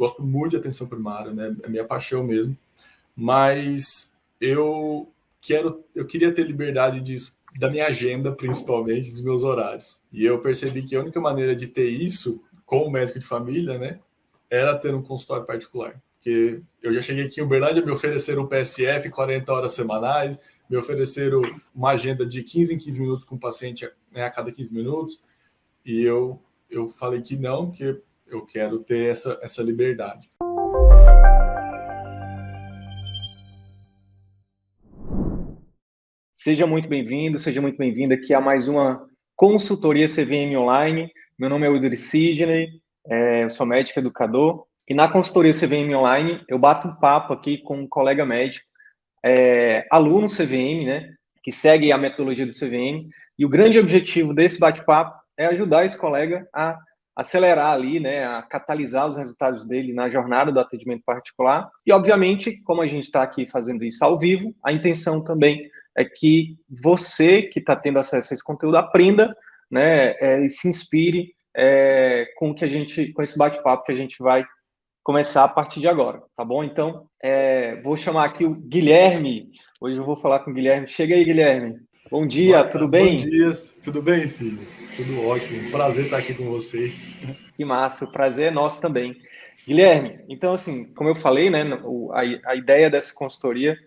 gosto muito de atenção primária, né? É minha paixão mesmo. Mas eu queria ter liberdade da minha agenda, principalmente, dos meus horários. E eu percebi que a única maneira de ter isso com o médico de família, né, era ter um consultório particular. Porque eu já cheguei aqui em Uberlândia, me ofereceram um PSF 40 horas semanais, me ofereceram uma agenda de 15 em 15 minutos com o paciente, né, a cada 15 minutos, e eu falei que não, que eu quero ter essa liberdade. Seja muito bem-vindo, seja muito bem-vinda aqui a mais uma consultoria CVM Online. Meu nome é Wilder Sidney, eu sou médico educador, e na consultoria CVM Online eu bato um papo aqui com um colega médico, aluno CVM, né, que segue a metodologia do CVM, e o grande objetivo desse bate-papo é ajudar esse colega a acelerar ali, né, a catalisar os resultados dele na jornada do atendimento particular. E, obviamente, como a gente está aqui fazendo isso ao vivo, a intenção também é que você que está tendo acesso a esse conteúdo aprenda, né, e se inspire com esse bate-papo que a gente vai começar a partir de agora, tá bom? Então, vou chamar aqui o Guilherme. Hoje eu vou falar com o Guilherme. Chega aí, Guilherme. Bom dia, tudo bem? Bom dia, tudo bem, Cid? Tudo ótimo, prazer estar aqui com vocês. Que massa, o prazer é nosso também. Guilherme, então, assim, como eu falei, né, a ideia dessa consultoria,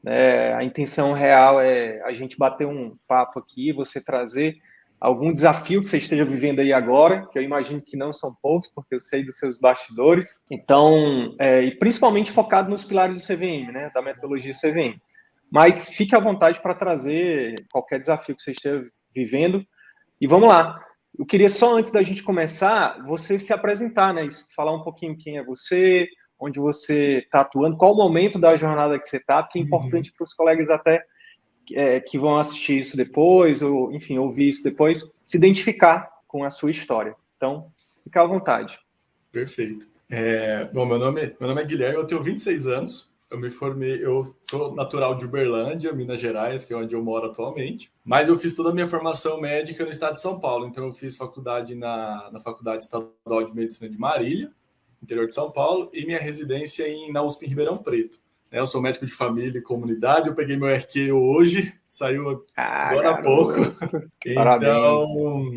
né, a intenção real é a gente bater um papo aqui, você trazer algum desafio que você esteja vivendo aí agora, que eu imagino que não são poucos, porque eu sei dos seus bastidores. Então, e principalmente focado nos pilares do CVM, né, da metodologia CVM. Mas fique à vontade para trazer qualquer desafio que você esteja vivendo. E vamos lá. Eu queria só, antes da gente começar, você se apresentar, né? Falar um pouquinho quem é você, onde você está atuando, qual o momento da jornada que você está, porque é importante para os colegas até que vão assistir isso depois, ou, enfim, ouvir isso depois, se identificar com a sua história. Então, fica à vontade. Perfeito. Bom, meu nome é Guilherme, eu tenho 26 anos. Eu me formei, eu sou natural de Uberlândia, Minas Gerais, que é onde eu moro atualmente. Mas eu fiz toda a minha formação médica no estado de São Paulo. Então eu fiz faculdade na Faculdade Estadual de Medicina de Marília, interior de São Paulo, e minha residência na USP em Ribeirão Preto. Eu sou médico de família e comunidade, eu peguei meu RQ hoje, saiu agora há pouco. Então,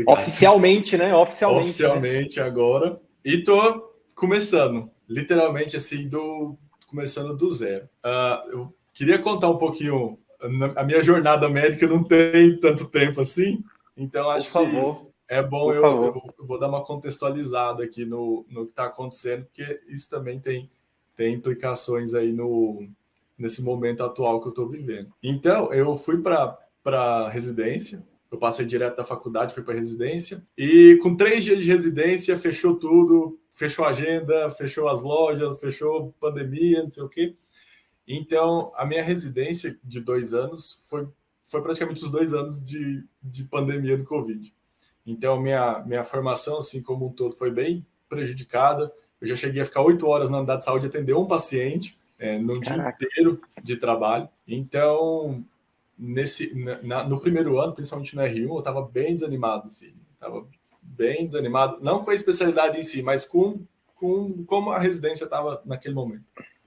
oficialmente, né? Oficialmente agora. E tô começando, literalmente assim, começando do zero. Eu queria contar um pouquinho, a minha jornada médica não tem tanto tempo assim, então acho que é bom eu vou dar uma contextualizada aqui no que está acontecendo, porque isso também tem implicações aí nesse momento atual que eu estou vivendo. Então, eu fui para residência, eu passei direto da faculdade, fui para residência, e com 3 dias de residência, fechou tudo, fechou a agenda, fechou as lojas, fechou pandemia, não sei o quê. Então, a minha residência de 2 anos foi praticamente os 2 anos de pandemia do Covid. Então, minha formação, assim como um todo, foi bem prejudicada. Eu já cheguei a ficar 8 horas na unidade de saúde e atender um paciente no dia inteiro de trabalho. Então, no primeiro ano, principalmente no R1, eu estava bem desanimado. Assim. Estava bem desanimado, não com a especialidade em si, mas com como a residência estava naquele momento.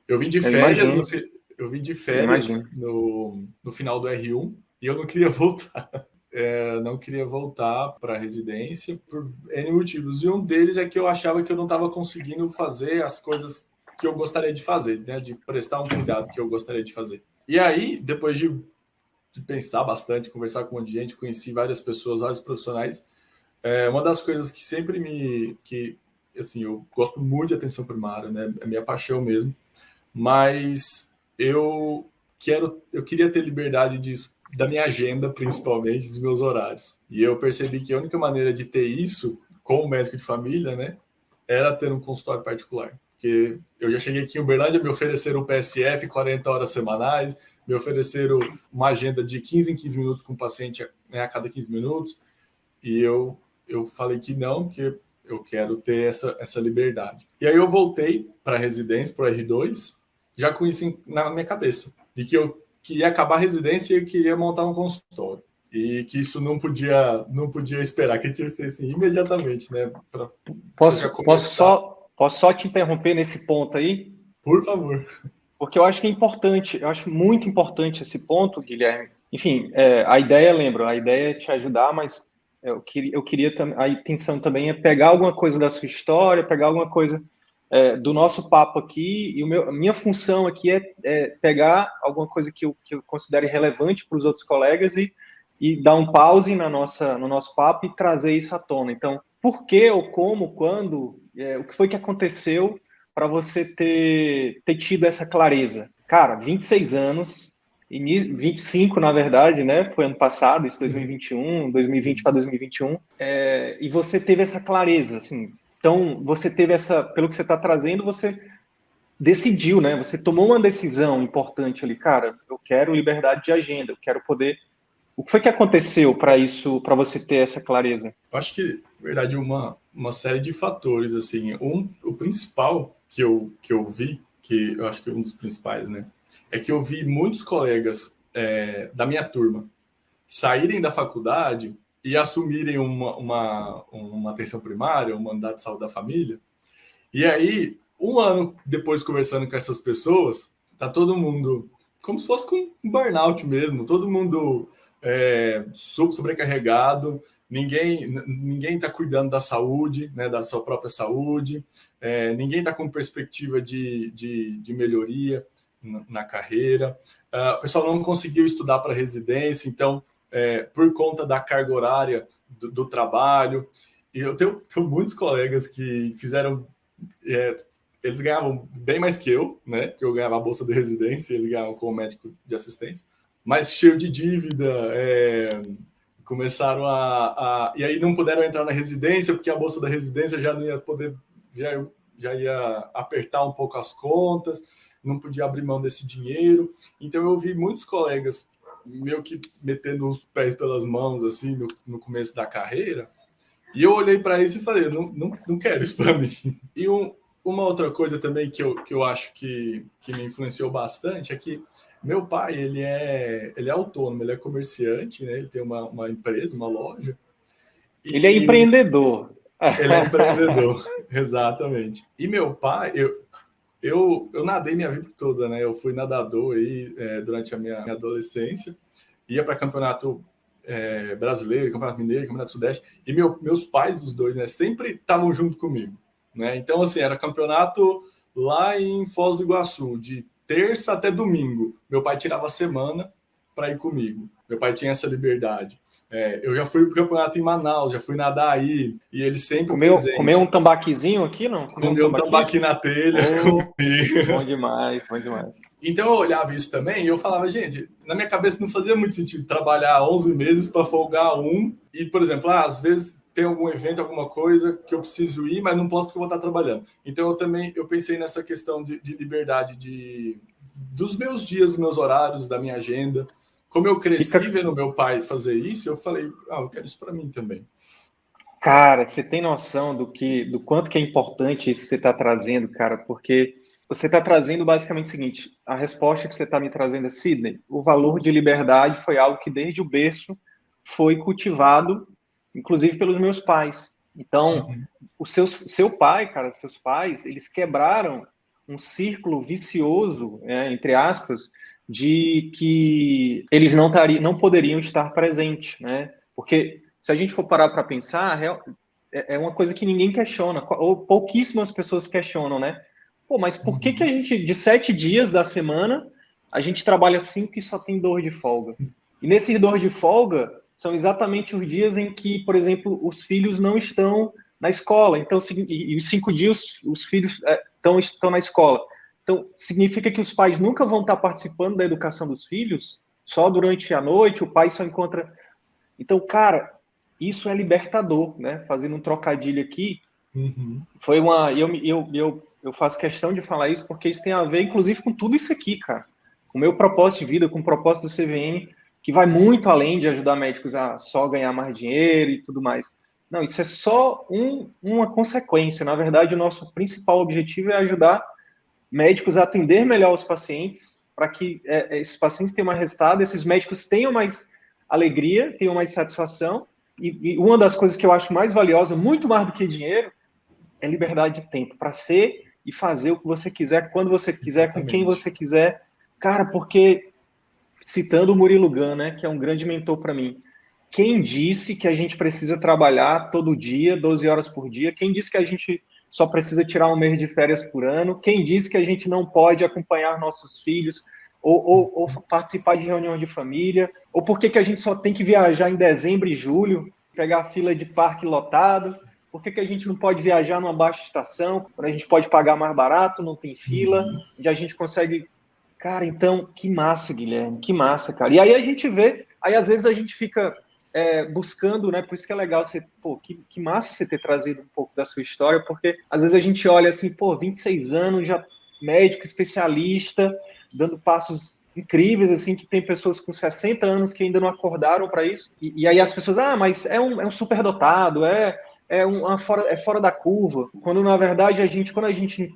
Eu vim de férias no final do R1 e eu não queria voltar. Não queria voltar para a residência por N motivos. E um deles é que eu achava que eu não estava conseguindo fazer as coisas que eu gostaria de fazer, né? De prestar um cuidado que eu gostaria de fazer. E aí, depois de pensar bastante, conversar com um monte de gente, conheci várias pessoas, vários profissionais, uma das coisas que sempre assim, eu gosto muito de atenção primária, né? É minha paixão mesmo. Mas eu queria ter liberdade da minha agenda, principalmente, dos meus horários. E eu percebi que a única maneira de ter isso com o médico de família, né, era ter um consultório particular. Porque eu já cheguei aqui em Uberlândia, me ofereceram um PSF 40 horas semanais, me ofereceram uma agenda de 15 em 15 minutos com o paciente, né, a cada 15 minutos, e eu falei que não, que eu quero ter essa liberdade. E aí eu voltei para a residência, para o R2, já com isso na minha cabeça, de que eu ia acabar a residência e eu queria montar um consultório. E que isso não podia esperar, que tinha que ser assim, imediatamente, né? Posso Posso só te interromper nesse ponto aí? Por favor. Porque eu acho que é importante, eu acho muito importante esse ponto, Guilherme. Enfim, a ideia, lembro, a ideia é te ajudar, mas eu queria a intenção também é pegar alguma coisa da sua história, pegar alguma coisa do nosso papo aqui, e a minha função aqui é pegar alguma coisa que eu considere relevante para os outros colegas e dar um pause no nosso papo e trazer isso à tona. Então, por que, ou como, quando, o que foi que aconteceu para você ter tido essa clareza? Cara, 26 anos, 25 na verdade, né? Foi ano passado, isso 2021, 2020 para 2021, e você teve essa clareza, assim. Então, você teve pelo que você está trazendo, você decidiu, né? Você tomou uma decisão importante ali, cara, eu quero liberdade de agenda, eu quero poder. O que foi que aconteceu para isso, para você ter essa clareza? Eu acho que, na verdade, uma série de fatores, assim. O principal que eu vi, que eu acho que é um dos principais, né? É que eu vi muitos colegas da minha turma saírem da faculdade e assumirem uma atenção primária, uma unidade de saúde da família. E aí, um ano depois, conversando com essas pessoas, tá todo mundo como se fosse com um burnout mesmo, todo mundo sobrecarregado, ninguém está cuidando da saúde, né, da sua própria saúde, ninguém está com perspectiva de melhoria na carreira, o pessoal não conseguiu estudar para residência, então, por conta da carga horária do trabalho, e eu tenho muitos colegas que fizeram... eles ganhavam bem mais que eu, né? Porque eu ganhava a bolsa de residência, eles ganhavam como médico de assistência, mas cheio de dívida, começaram e aí não puderam entrar na residência, porque a bolsa da residência já não ia poder, já ia apertar um pouco as contas, não podia abrir mão desse dinheiro. Então eu vi muitos colegas meio que metendo os pés pelas mãos, assim, no começo da carreira, e eu olhei para isso e falei, não quero isso para mim. E uma outra coisa também que eu acho que me influenciou bastante é que meu pai, ele é autônomo, ele é comerciante, né? Ele tem uma empresa, uma loja. Ele é empreendedor. Ele é empreendedor, exatamente. E meu pai, eu nadei minha vida toda, né? Eu fui nadador aí durante a minha adolescência, ia para campeonato brasileiro, campeonato mineiro, campeonato sudeste, e meus pais, os dois, né, sempre estavam junto comigo, né? Então, assim, era campeonato lá em Foz do Iguaçu, de terça até domingo. Meu pai tirava a semana para ir comigo. Meu pai tinha essa liberdade. Eu já fui pro campeonato em Manaus, já fui nadar aí, e ele sempre presente. Comeu um tambaquizinho aqui, não? Comeu um tambaqui na telha. Bom demais, bom demais. Então eu olhava isso também e eu falava, gente, na minha cabeça não fazia muito sentido trabalhar 11 meses para folgar um. E, por exemplo, às vezes tem algum evento, alguma coisa que eu preciso ir, mas não posso porque eu vou estar trabalhando. Então eu pensei nessa questão de liberdade dos meus dias, dos meus horários, da minha agenda. Como eu cresci vendo meu pai fazer isso, eu falei, eu quero isso para mim também. Cara, você tem noção do quanto que é importante isso que você está trazendo, cara? Porque você está trazendo basicamente o seguinte, a resposta que você está me trazendo é, Sidney, o valor de liberdade foi algo que desde o berço foi cultivado, inclusive pelos meus pais. Então, seu pai, cara, seus pais, eles quebraram um círculo vicioso, entre aspas, de que eles não poderiam estar presentes, né? Porque se a gente for parar para pensar, é uma coisa que ninguém questiona, ou pouquíssimas pessoas questionam, né? Pô, mas por que a gente, de 7 dias da semana, a gente trabalha 5 e só tem 2 de folga? E nesses 2 de folga, são exatamente os dias em que, por exemplo, os filhos não estão na escola. Então, e os 5 dias, os filhos estão na escola. Então, significa que os pais nunca vão estar participando da educação dos filhos, só durante a noite, o pai só encontra... Então, cara, isso é libertador, né? Fazendo um trocadilho aqui, foi uma... Eu faço questão de falar isso porque isso tem a ver, inclusive, com tudo isso aqui, cara. Com o meu propósito de vida, com o propósito do CVM, que vai muito além de ajudar médicos a só ganhar mais dinheiro e tudo mais. Não, isso é só uma consequência. Na verdade, o nosso principal objetivo é ajudar médicos a atender melhor os pacientes, para que esses pacientes tenham mais resultado, esses médicos tenham mais alegria, tenham mais satisfação. E uma das coisas que eu acho mais valiosa, muito mais do que dinheiro, é liberdade de tempo para ser e fazer o que você quiser, quando você quiser, com quem você quiser. Cara, porque, citando o Murilo Gun, né, que é um grande mentor para mim, quem disse que a gente precisa trabalhar todo dia, 12 horas por dia? Quem disse que a gente só precisa tirar um mês de férias por ano? Quem disse que a gente não pode acompanhar nossos filhos ou participar de reunião de família? Ou por que a gente só tem que viajar em dezembro e julho, pegar a fila de parque lotado? Por que a gente não pode viajar numa baixa estação, quando a gente pode pagar mais barato, não tem fila, onde a gente consegue... Cara, então, que massa, Guilherme, que massa, cara. E aí a gente vê, aí às vezes a gente fica buscando, né? Por isso que é legal você, pô, que massa você ter trazido um pouco da sua história, porque às vezes a gente olha assim, pô, 26 anos, já médico, especialista, dando passos incríveis, assim, que tem pessoas com 60 anos que ainda não acordaram para isso. E aí as pessoas, mas é um superdotado, é fora da curva. Quando na verdade quando a gente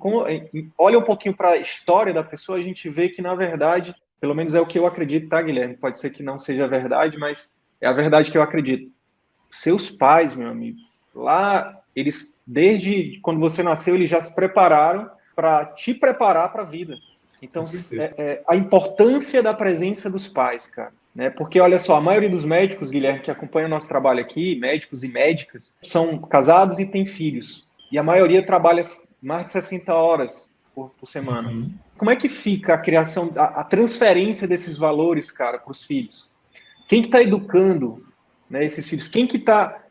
olha um pouquinho para a história da pessoa, a gente vê que na verdade, pelo menos é o que eu acredito, tá, Guilherme? Pode ser que não seja verdade, mas é a verdade que eu acredito. Seus pais, meu amigo, lá, eles, desde quando você nasceu, eles já se prepararam para te preparar para a vida. Então, a importância da presença dos pais, cara. Né? Porque, olha só, a maioria dos médicos, Guilherme, que acompanha o nosso trabalho aqui, médicos e médicas, são casados e têm filhos. E a maioria trabalha mais de 60 horas por semana. Uhum. Como é que fica a criação, a transferência desses valores, cara, para os filhos? Quem que está educando, né, esses filhos? Quem que tá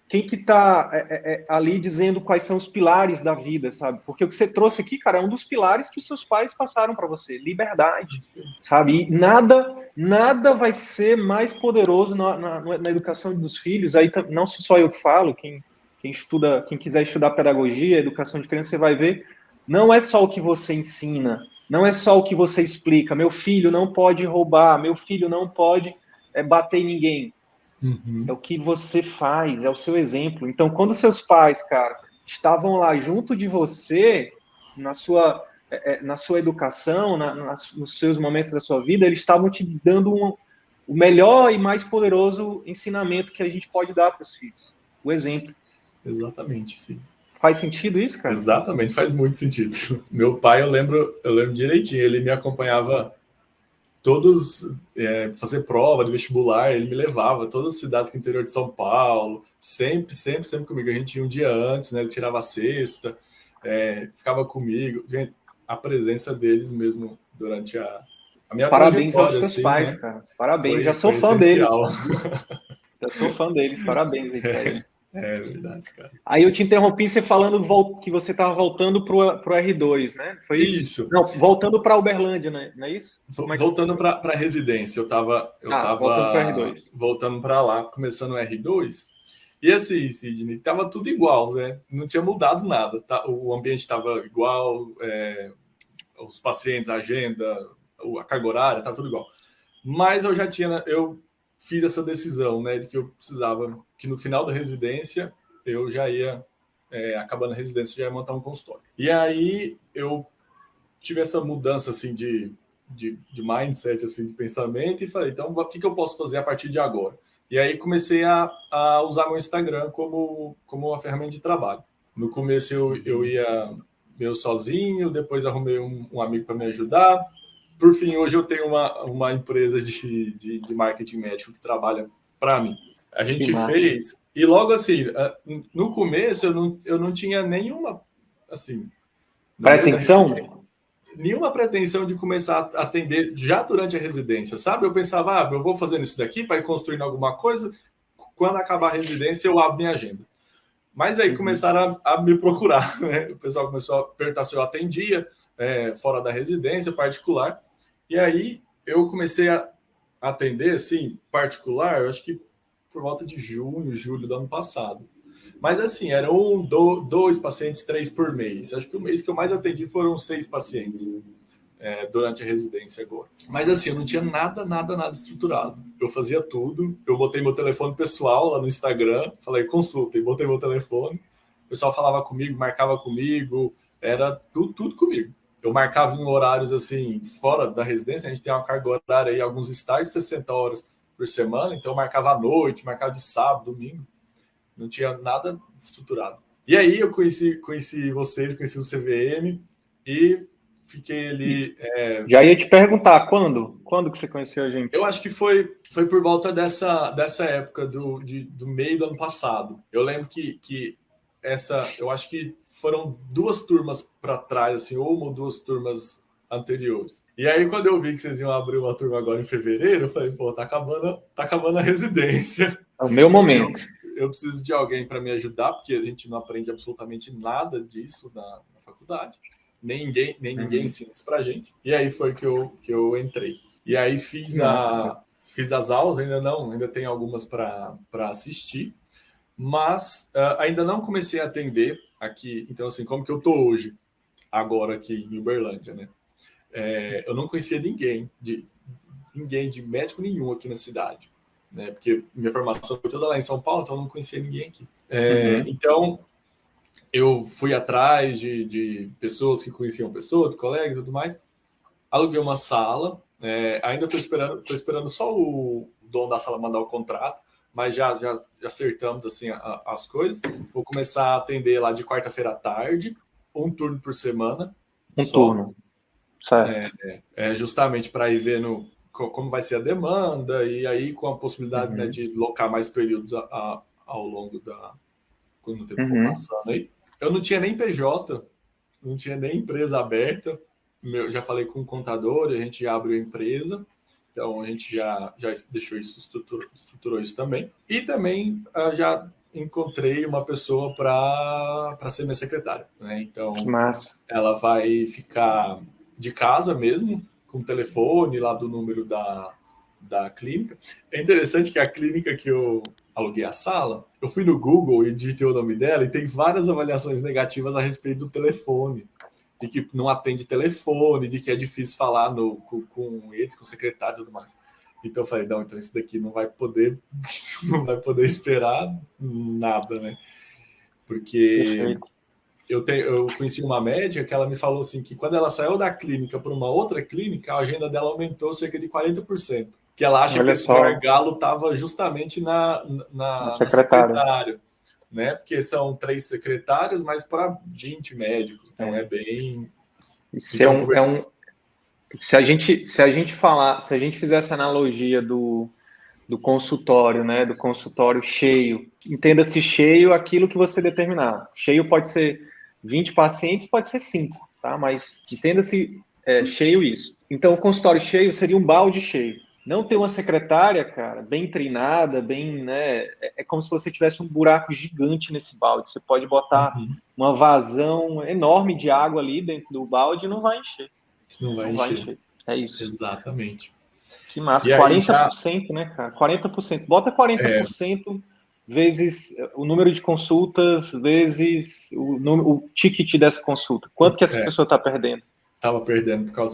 ali dizendo quais são os pilares da vida, sabe? Porque o que você trouxe aqui, cara, é um dos pilares que seus pais passaram para você, liberdade, sabe? E nada vai ser mais poderoso na educação dos filhos. Aí não só eu que falo, quem quiser estudar pedagogia, educação de criança, você vai ver. Não é só o que você ensina, não é só o que você explica. Meu filho não pode roubar, meu filho não pode bater em ninguém. Uhum. É o que você faz, é o seu exemplo. Então, quando seus pais, cara, estavam lá junto de você, na sua educação, nos seus momentos da sua vida, eles estavam te dando o melhor e mais poderoso ensinamento que a gente pode dar para os filhos. O exemplo. Exatamente, sim. Faz sentido isso, cara? Exatamente, faz muito sentido. Meu pai, eu lembro direitinho, ele me acompanhava fazer prova de vestibular, ele me levava a todas as cidades do interior de São Paulo, sempre comigo. A gente ia um dia antes, né? Ele tirava a cesta, ficava comigo. Gente, a presença deles mesmo durante a minha Parabéns trajetória. Parabéns aos seus assim, pais, né? cara. Parabéns, já sou fã deles. Já sou fã deles, parabéns aí pra eles. É verdade, cara. Aí eu te interrompi você falando que você estava voltando pro R2, né? Foi isso? Isso. Não, voltando para Uberlândia, né? Não é isso? Voltando para a residência, eu tava voltando para R2. Voltando para lá, começando o R2. E assim, Sidney, tava tudo igual, né? Não tinha mudado nada. O ambiente estava igual, os pacientes, a agenda, a carga horária, estava tudo igual. Mas eu fiz essa decisão, né, de que eu precisava, que no final da residência eu já ia, acabando a residência, já ia montar um consultório. E aí eu tive essa mudança assim de mindset, assim, de pensamento, e falei, então o que eu posso fazer a partir de agora? E aí comecei a usar meu Instagram como uma ferramenta de trabalho. No começo eu ia meio sozinho, depois arrumei um amigo para me ajudar. Por fim, hoje eu tenho uma empresa de marketing médico que trabalha para mim. A gente fez, e logo assim, no começo eu não tinha nenhuma, assim... Pretensão? Nenhuma pretensão de começar a atender já durante a residência, sabe? Eu pensava, eu vou fazendo isso daqui para ir construindo alguma coisa, quando acabar a residência eu abro minha agenda. Mas aí começaram a me procurar, né? O pessoal começou a perguntar se eu atendia, fora da residência, particular. E aí eu comecei a atender, assim, particular, eu acho que por volta de junho, julho do ano passado. Mas assim, eram 2 pacientes, 3 por mês. Acho que o mês que eu mais atendi foram 6 pacientes durante a residência agora. Mas assim, eu não tinha nada estruturado. Eu fazia tudo. Eu botei meu telefone pessoal lá no Instagram, falei, consulta, e botei meu telefone. O pessoal falava comigo, marcava comigo, era tudo comigo. Eu marcava em horários assim, fora da residência, a gente tem uma carga horária aí, alguns estágios, 60 horas por semana, então eu marcava à noite, marcava de sábado, domingo. Não tinha nada estruturado. E aí eu conheci vocês, conheci o CVM e fiquei ali... Já ia te perguntar, quando? Quando que você conheceu a gente? Eu acho que foi por volta dessa época do meio do ano passado. Eu lembro que eu acho que foram 2 turmas para trás, assim, ou 1 ou 2 turmas anteriores. E aí, quando eu vi que vocês iam abrir uma turma agora em fevereiro, eu falei, pô, tá acabando a residência. É o meu momento. Eu preciso de alguém para me ajudar, porque a gente não aprende absolutamente nada disso na faculdade. Nem ninguém ensina isso pra gente. E aí foi que eu entrei. E aí fiz as aulas, ainda tem algumas para assistir, mas ainda não comecei a atender aqui. Então, assim, como que eu tô hoje, agora aqui em Uberlândia, né? Eu não conhecia ninguém de médico nenhum aqui na cidade, né? Porque minha formação foi toda lá em São Paulo, então eu não conhecia ninguém aqui. Então, eu fui atrás de pessoas que conheciam pessoas, de colegas e tudo mais. Aluguei uma sala. Ainda estou esperando só o dono da sala mandar o contrato, mas já acertamos assim as coisas. Vou começar a atender lá de quarta-feira à tarde, um turno por semana. Turno. Certo. Justamente para ir vendo como vai ser a demanda, e aí com a possibilidade, né, de locar mais períodos ao longo quando o tempo for passando aí. Eu não tinha nem PJ, não tinha nem empresa aberta. Já falei com o contador, a gente já abriu a empresa, então a gente já deixou isso, estruturou isso também. E também já encontrei uma pessoa para ser minha secretária, né? Então, que massa. Ela vai ficar de casa mesmo, com o telefone lá do número da clínica. É interessante que a clínica que eu aluguei a sala, eu fui no Google e digitei o nome dela e tem várias avaliações negativas a respeito do telefone. De que não atende telefone, de que é difícil falar com eles, com o secretário e tudo mais. Então eu falei, não, então isso daqui não vai poder esperar nada, né? Porque eu conheci uma médica que ela me falou assim, que quando ela saiu da clínica para uma outra clínica, a agenda dela aumentou cerca de 40%. Que ela acha que esse gargalo estava justamente na secretária. Né? Porque são 3 secretárias, mas para 20 médicos. Então é bem... Se a gente fizer essa analogia do consultório, né? Do consultório cheio, entenda-se cheio aquilo que você determinar. Cheio pode ser 20 pacientes, pode ser 5, tá? Mas entenda-se cheio isso. Então, o consultório cheio seria um balde cheio. Não ter uma secretária, cara, bem treinada, né? É como se você tivesse um buraco gigante nesse balde. Você pode botar uma vazão enorme de água ali dentro do balde e não vai encher. Não vai encher. É isso. Exatamente. Que massa. 40%, né, cara? 40%. Bota 40% vezes o número de consultas, vezes o ticket dessa consulta. Quanto que essa pessoa está perdendo? Estava perdendo por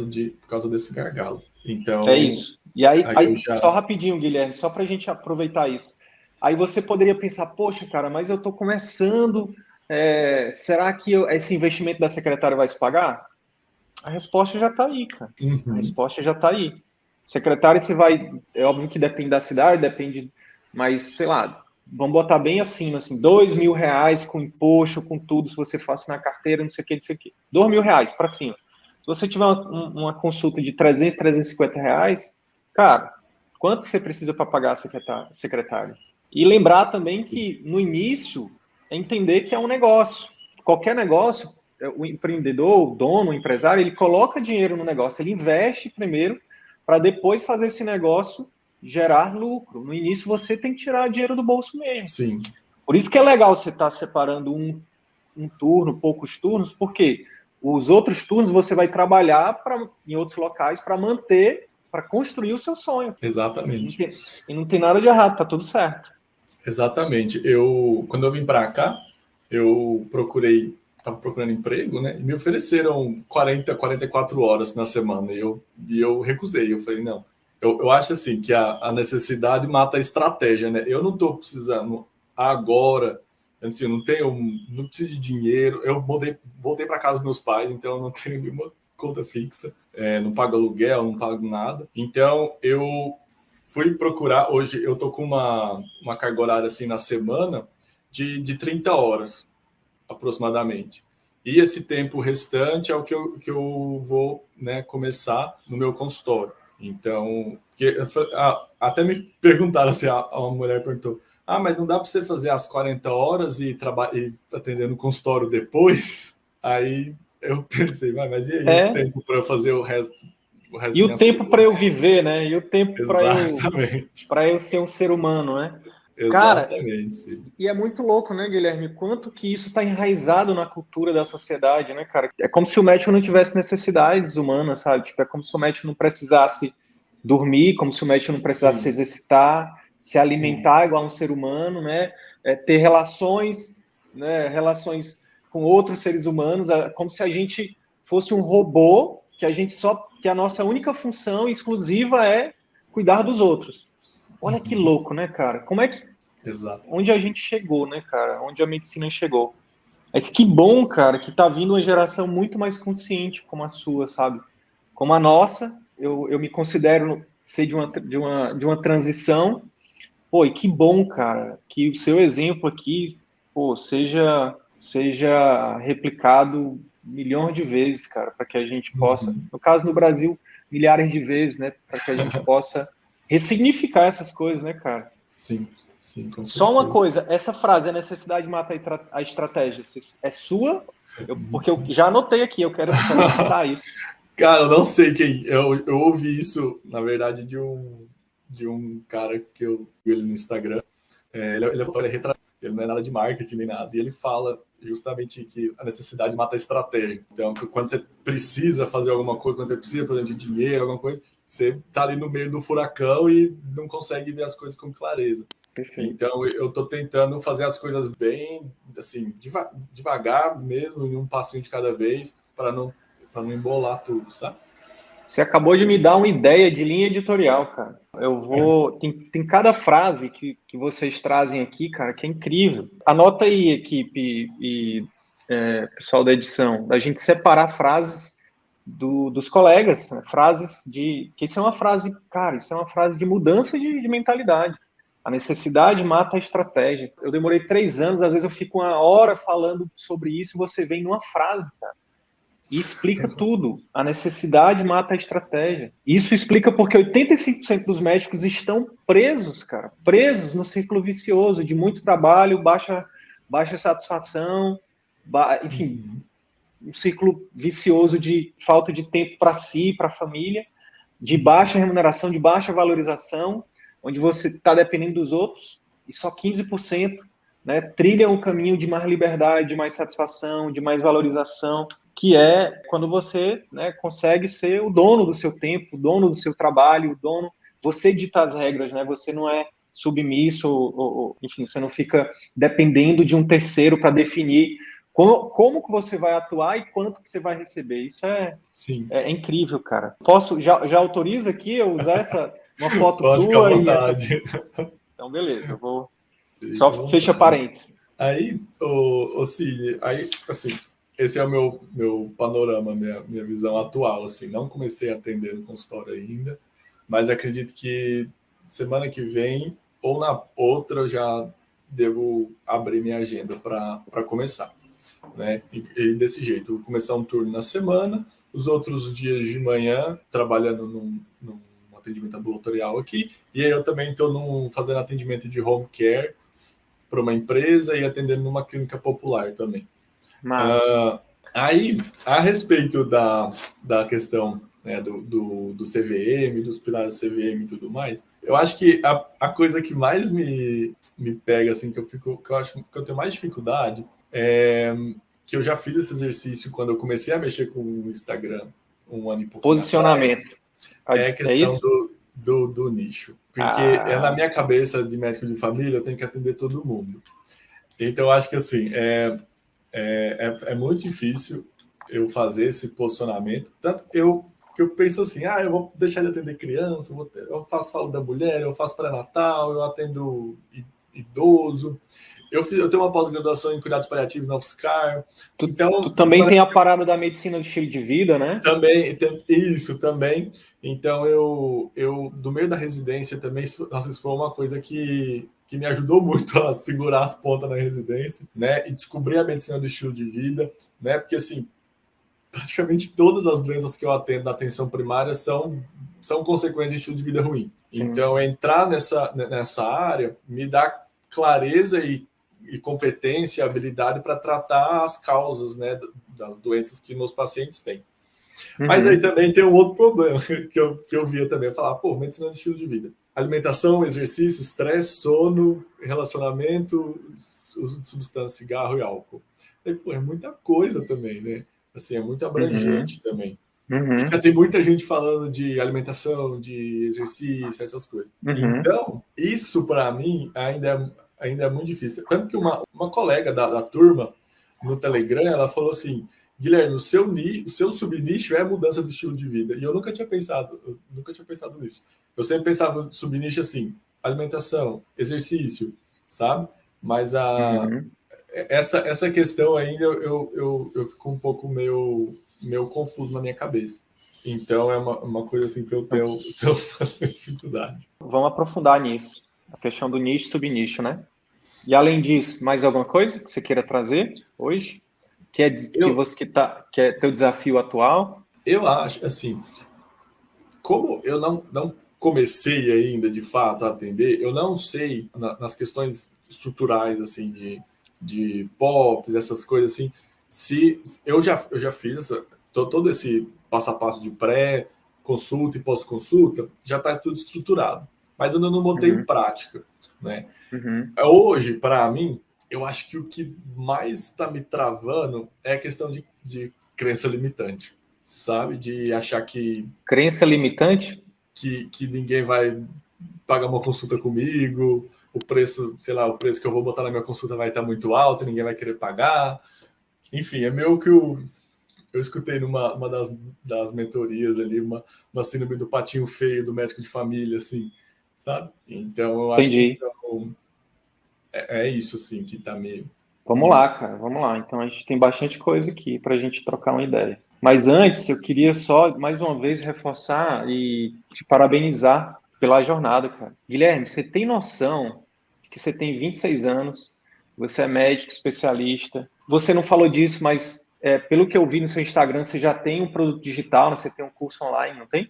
causa desse gargalo. Então, é isso. E aí só rapidinho, Guilherme, só para a gente aproveitar isso. Aí você poderia pensar, poxa, cara, mas eu estou começando, será que esse investimento da secretária vai se pagar? A resposta já está aí, cara. A resposta já está aí. Secretário, você vai... É óbvio que depende da cidade, depende... Mas, sei lá, vamos botar bem acima, assim, R$2.000 com imposto, com tudo, se você for assinar carteira, não sei o que, R$2.000 para cima. Se você tiver uma consulta de R$300, R$350, cara, quanto você precisa para pagar a secretária? E lembrar também que, no início, é entender que é um negócio. Qualquer negócio, o empreendedor, o dono, o empresário, ele coloca dinheiro no negócio, ele investe primeiro para depois fazer esse negócio gerar lucro. No início, você tem que tirar dinheiro do bolso mesmo. Sim. Por isso que é legal você estar separando um turno, poucos turnos, porque os outros turnos você vai trabalhar em outros locais para manter, para construir o seu sonho. Exatamente. E não tem nada de errado, tá tudo certo. Exatamente. Quando eu vim para cá, eu estava procurando emprego, né? E me ofereceram 44 horas na semana. E eu recusei. Eu falei, não. Eu acho assim que a necessidade mata a estratégia, né? Eu não estou precisando agora, assim, eu não preciso de dinheiro. Eu voltei para casa dos meus pais, então eu não tenho nenhuma conta fixa, não pago aluguel, não pago nada. Então eu fui procurar. Hoje eu tô com uma carga horária assim na semana de 30 horas aproximadamente. E esse tempo restante é o que eu vou, né, começar no meu consultório. Então, até me perguntaram assim, uma mulher perguntou, mas não dá para você fazer as 40 horas e atender no consultório depois? Aí eu pensei, mas e aí o tempo para eu fazer o resto? E o tempo para eu viver, né? E o tempo para eu ser um ser humano, né? Exatamente. Cara, e é muito louco, né, Guilherme? Quanto que isso está enraizado na cultura da sociedade, né, cara? É como se o médico não tivesse necessidades humanas, sabe? Tipo, é como se o médico não precisasse dormir, como se o médico não precisasse se exercitar, se alimentar igual um ser humano, né? Ter relações, né? Relações com outros seres humanos, como se a gente fosse um robô que a nossa única função exclusiva é cuidar dos outros. Olha que louco, né, cara? Como é que Exato. Onde a gente chegou, né, cara? Onde a medicina chegou. Mas que bom, cara, que tá vindo uma geração muito mais consciente como a sua, sabe? Como a nossa, eu me considero ser de uma transição. Pô, e que bom, cara, que o seu exemplo aqui, pô, seja replicado milhões de vezes, cara, para que a gente possa, no caso no Brasil, milhares de vezes, né, para que a gente possa ressignificar essas coisas, né, cara? Sim, sim, com certeza. Só uma coisa, essa frase, a necessidade mata a estratégia, é sua? Porque eu já anotei aqui, eu quero citar isso. Cara, eu não sei quem. Eu ouvi isso, na verdade, de um cara que eu vi ele no Instagram. Ele é retrato, ele não é nada de marketing nem nada. E ele fala justamente que a necessidade mata a estratégia. Então, quando você precisa fazer alguma coisa, quando você precisa, por exemplo, de dinheiro, alguma coisa, você tá ali no meio do furacão e não consegue ver as coisas com clareza. Perfeito. Então, eu tô tentando fazer as coisas bem, assim, devagar mesmo, em um passinho de cada vez, para não embolar tudo, sabe? Você acabou de me dar uma ideia de linha editorial, cara. Eu vou. Tem cada frase que vocês trazem aqui, cara, que é incrível. Anota aí, equipe e pessoal da edição, da gente separar frases dos colegas, né? Frases de. Que isso é uma frase, cara, isso é uma frase de mudança de mentalidade. A necessidade mata a estratégia. Eu demorei 3 anos, às vezes eu fico 1 hora falando sobre isso e você vem numa frase, cara. E explica tudo. A necessidade mata a estratégia. Isso explica porque 85% dos médicos estão presos, cara. Presos no círculo vicioso de muito trabalho, baixa satisfação, enfim, um círculo vicioso de falta de tempo para si, para a família, de baixa remuneração, de baixa valorização, onde você está dependendo dos outros, e só 15%, né, trilham o caminho de mais liberdade, de mais satisfação, de mais valorização, que é quando você, né, consegue ser o dono do seu tempo, o dono do seu trabalho, você dita as regras, né, você não é submisso, enfim, você não fica dependendo de um terceiro para definir como que você vai atuar e quanto que você vai receber. Isso é incrível, cara. Já autoriza aqui eu usar uma foto Pode tua ficar à vontade. Então, beleza, eu vou. Só fecha parênteses. Aí, Cid, aí, assim, esse é o meu panorama, minha visão atual, assim. Não comecei a atender no consultório ainda, mas acredito que semana que vem ou na outra eu já devo abrir minha agenda para começar, né? E desse jeito, vou começar um turno na semana, os outros dias de manhã trabalhando num atendimento ambulatorial aqui, e aí eu também estou fazendo atendimento de home care para uma empresa e atendendo numa clínica popular também. Aí, a respeito da questão, né, do CVM, dos pilares do CVM e tudo mais, eu acho que a coisa que mais me pega, assim, que eu acho que eu tenho mais dificuldade, é que eu já fiz esse exercício quando eu comecei a mexer com o Instagram 1 ano e pouquinho Posicionamento. Atrás, é a questão do nicho. Porque na minha cabeça de médico de família, eu tenho que atender todo mundo. Então, eu acho que, assim, é muito difícil eu fazer esse posicionamento. Tanto que eu penso assim, eu vou deixar de atender criança, eu faço saúde da mulher, eu faço pré-natal, eu atendo idoso. Eu tenho uma pós-graduação em cuidados paliativos na UFSCar. Então, tu também tem a parada da medicina de estilo de vida, né? Também, isso também. Então, eu do meio da residência também, nossa, isso foi uma coisa que que me ajudou muito a segurar as pontas na residência, né? E descobrir a medicina do estilo de vida, né? Porque, assim, praticamente todas as doenças que eu atendo na atenção primária são consequências de estilo de vida ruim. Sim. Então, entrar nessa área me dá clareza e competência e habilidade para tratar as causas, né, das doenças que meus pacientes têm. Mas aí também tem um outro problema que eu via também. Eu falava, pô, medicina do estilo de vida. Alimentação, exercício, estresse, sono, relacionamento, uso de substância, cigarro e álcool. Aí, pô, é muita coisa também, né? Assim, é muito abrangente também. E já tem muita gente falando de alimentação, de exercício, essas coisas. Então, isso para mim ainda é muito difícil. Tanto que uma colega da turma, no Telegram, ela falou assim, Guilherme, o seu subnicho é a mudança do estilo de vida. E eu nunca tinha pensado nisso. Eu sempre pensava no subnicho assim, alimentação, exercício, sabe? Mas essa questão ainda eu fico um pouco meio confuso na minha cabeça. Então é uma coisa assim que eu tenho bastante dificuldade. Vamos aprofundar nisso. A questão do nicho e subnicho, né? E além disso, mais alguma coisa que você queira trazer hoje? Que é teu desafio atual? Eu acho, assim, como eu não comecei ainda, de fato, a atender, eu não sei, nas questões estruturais, assim, de POPs, essas coisas assim, se eu já fiz todo esse passo a passo de pré-consulta e pós-consulta, já está tudo estruturado. Mas eu ainda não botei em prática, né? Hoje, para mim, eu acho que o que mais está me travando é a questão de crença limitante, sabe? De achar que... Crença limitante? Que ninguém vai pagar uma consulta comigo, o preço, sei lá, o preço que eu vou botar na minha consulta vai estar muito alto, ninguém vai querer pagar. Enfim, é meio que eu escutei numa das mentorias ali, uma síndrome do patinho feio do médico de família, assim, sabe? Então, eu acho que é isso, assim, que tá meio... Vamos lá, cara, vamos lá. Então, a gente tem bastante coisa aqui para a gente trocar uma ideia. Mas antes, eu queria só, mais uma vez, reforçar e te parabenizar pela jornada, cara. Guilherme, você tem noção de que você tem 26 anos, você é médico, especialista. Você não falou disso, mas pelo que eu vi no seu Instagram, você já tem um produto digital, né? Você tem um curso online, não tem?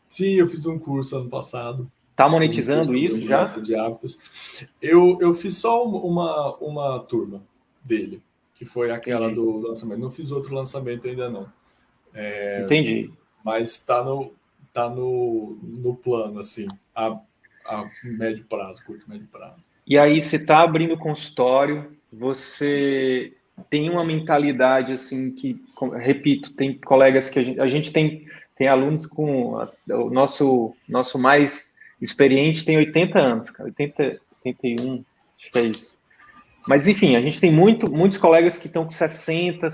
Sim, eu fiz um curso ano passado. Tá monetizando isso já? De hábitos. Eu fiz só uma turma dele, que foi aquela Entendi. do lançamento. Não fiz outro lançamento ainda não. Entendi. Mas está no plano, assim, a médio prazo, curto médio prazo. E aí você está abrindo consultório, você tem uma mentalidade assim que, repito, tem colegas que a gente tem alunos com o nosso mais experiente tem 80 anos, cara, 80, 81, acho que é isso. Mas, enfim, a gente tem muitos colegas que estão com 60,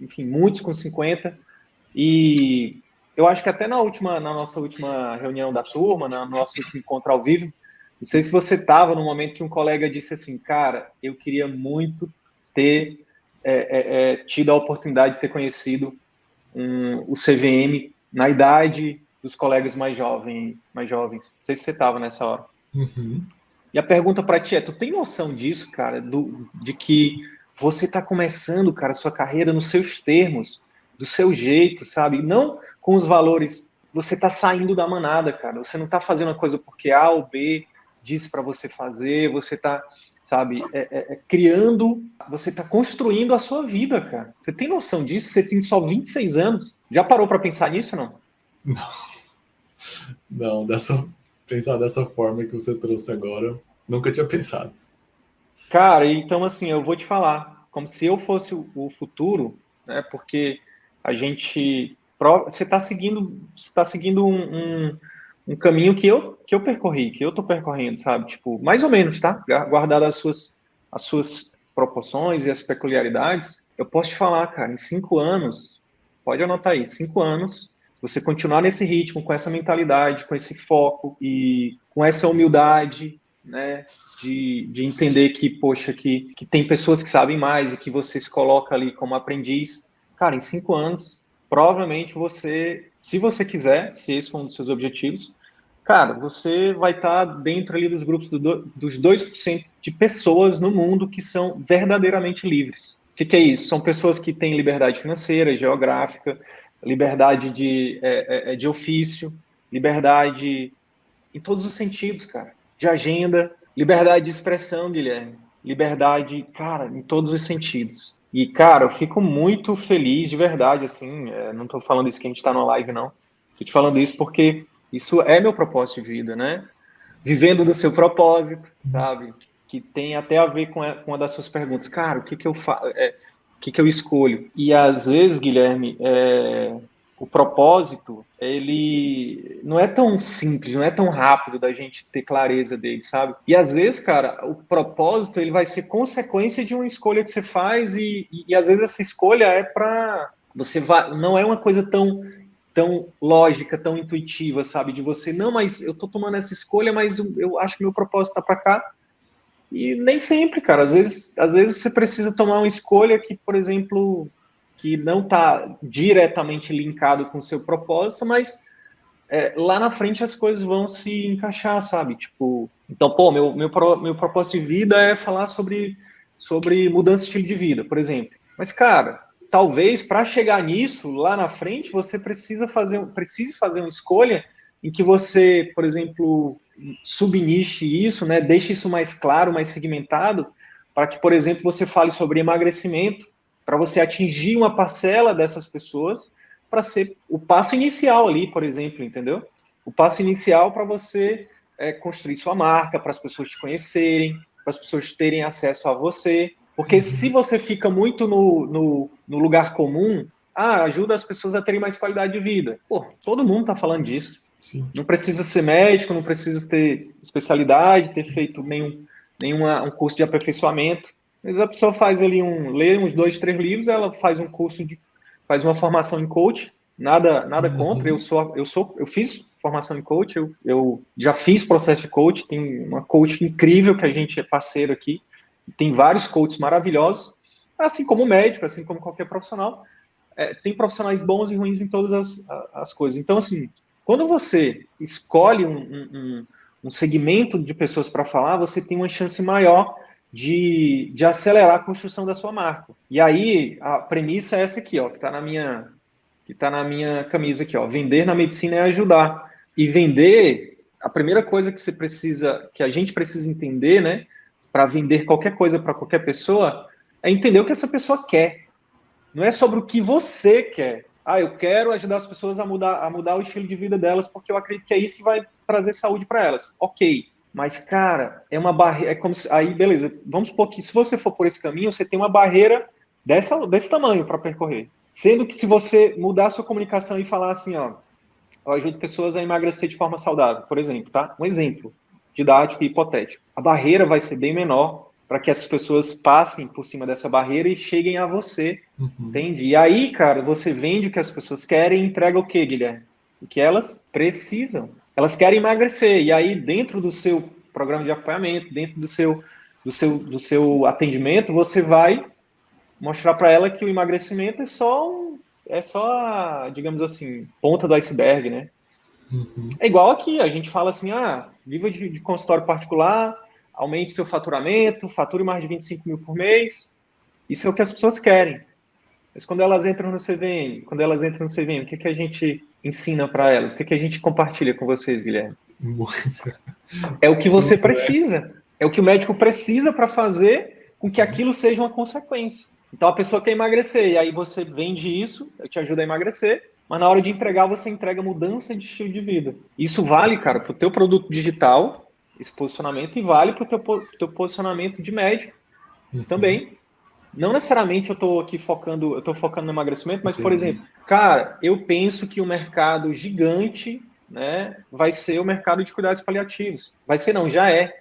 enfim, muitos com 50, e eu acho que até na nossa última reunião da turma, no nosso último encontro ao vivo, não sei se você estava no momento que um colega disse assim, cara, eu queria muito ter tido a oportunidade de ter conhecido o CVM na idade dos colegas mais jovens. Não sei se você estava nessa hora. E a pergunta para ti é, tu tem noção disso, cara, de que você está começando, cara, a sua carreira nos seus termos, do seu jeito, sabe? Não com os valores, você está saindo da manada, cara. Você não está fazendo a coisa porque A ou B disse para você fazer, você está, sabe, criando, você está construindo a sua vida, cara. Você tem noção disso? Você tem só 26 anos. Já parou para pensar nisso ou não? Não, pensar dessa forma que você trouxe agora, nunca tinha pensado. Cara, então assim, eu vou te falar, como se eu fosse o futuro, né? Porque a gente, você está seguindo um caminho que eu percorri, que eu tô percorrendo, sabe? Tipo, mais ou menos, tá? Guardado as suas proporções e as peculiaridades, eu posso te falar, cara, em 5 anos, pode anotar aí, 5 anos, se você continuar nesse ritmo, com essa mentalidade, com esse foco e com essa humildade, né, de entender que, poxa, que tem pessoas que sabem mais e que você se coloca ali como aprendiz, cara, em 5 anos, provavelmente você, se você quiser, se esse for um dos seus objetivos, Cara, você vai estar dentro ali dos grupos dos 2% de pessoas no mundo que são verdadeiramente livres. O que é isso? São pessoas que têm liberdade financeira, geográfica, liberdade de ofício, liberdade em todos os sentidos, cara. De agenda, liberdade de expressão, Guilherme. Liberdade, cara, em todos os sentidos. E, cara, eu fico muito feliz, de verdade, assim, não estou falando isso que a gente está na live, não. Estou te falando isso porque isso é meu propósito de vida, né? Vivendo do seu propósito, sabe? Que tem até a ver com uma das suas perguntas. Cara, o que eu faço? O que eu escolho? E às vezes, Guilherme, o propósito, ele não é tão simples, não é tão rápido da gente ter clareza dele, sabe? E às vezes, cara, o propósito, ele vai ser consequência de uma escolha que você faz e às vezes essa escolha é para você não é uma coisa tão lógica, tão intuitiva, sabe? De você, não, mas eu tô tomando essa escolha, mas eu acho que meu propósito tá para cá. E nem sempre, cara. Às vezes você precisa tomar uma escolha que, por exemplo, que não está diretamente linkado com o seu propósito, mas lá na frente as coisas vão se encaixar, sabe? Tipo, então, pô, meu propósito de vida é falar sobre mudança de estilo de vida, por exemplo. Mas, cara, talvez para chegar nisso, lá na frente, você precise fazer uma escolha em que você, por exemplo, subniche isso, né? Deixe isso mais claro, mais segmentado, para que, por exemplo, você fale sobre emagrecimento, para você atingir uma parcela dessas pessoas, para ser o passo inicial ali, por exemplo, entendeu? O passo inicial para você construir sua marca, para as pessoas te conhecerem, para as pessoas terem acesso a você. Porque se você fica muito no lugar comum, ajuda as pessoas a terem mais qualidade de vida. Pô, todo mundo está falando disso. Sim. Não precisa ser médico, não precisa ter especialidade, ter feito um curso de aperfeiçoamento. Mas a pessoa faz ali lê uns 2, 3 livros, ela faz um curso faz uma formação em coach, nada contra. Eu fiz formação em coach, eu já fiz processo de coach, tem uma coach incrível que a gente é parceiro aqui, tem vários coaches maravilhosos, assim como médico, assim como qualquer profissional. Tem profissionais bons e ruins em todas as coisas. Então, assim, quando você escolhe um segmento de pessoas para falar, você tem uma chance maior de acelerar a construção da sua marca. E aí, a premissa é essa aqui, ó, que está na minha camisa aqui, ó. Vender na medicina é ajudar. E vender, a primeira coisa que a gente precisa entender, né, para vender qualquer coisa para qualquer pessoa, é entender o que essa pessoa quer. Não é sobre o que você quer. Eu quero ajudar as pessoas a mudar o estilo de vida delas, porque eu acredito que é isso que vai trazer saúde para elas. Ok. Mas, cara, é uma barreira. Como se, aí, beleza. Vamos supor que se você for por esse caminho, você tem uma barreira desse tamanho para percorrer. Sendo que se você mudar a sua comunicação e falar assim, ó, eu ajudo pessoas a emagrecer de forma saudável, por exemplo, tá? Um exemplo didático e hipotético. A barreira vai ser bem menor para que essas pessoas passem por cima dessa barreira e cheguem a você, entende? E aí, cara, você vende o que as pessoas querem e entrega o quê, Guilherme? O que elas precisam. Elas querem emagrecer, e aí dentro do seu programa de acompanhamento, dentro do seu atendimento, você vai mostrar para ela que o emagrecimento é só a, digamos assim, ponta do iceberg, né? É igual aqui, a gente fala assim, viva de consultório particular, aumente seu faturamento, fature mais de 25 mil por mês, isso é o que as pessoas querem. Mas quando elas entram no CVM, o que a gente ensina para elas? O que a gente compartilha com vocês, Guilherme? Muito. É o que você precisa. É o que o médico precisa para fazer com que aquilo seja uma consequência. Então a pessoa quer emagrecer, e aí você vende isso, eu te ajudo a emagrecer, mas na hora de entregar, você entrega mudança de estilo de vida. Isso vale, cara, para o teu produto digital, esse posicionamento, e vale para o teu posicionamento de médico também. Não necessariamente eu estou focando no emagrecimento, mas, por exemplo, cara, eu penso que o mercado gigante, né, vai ser o mercado de cuidados paliativos. Vai ser não, já é.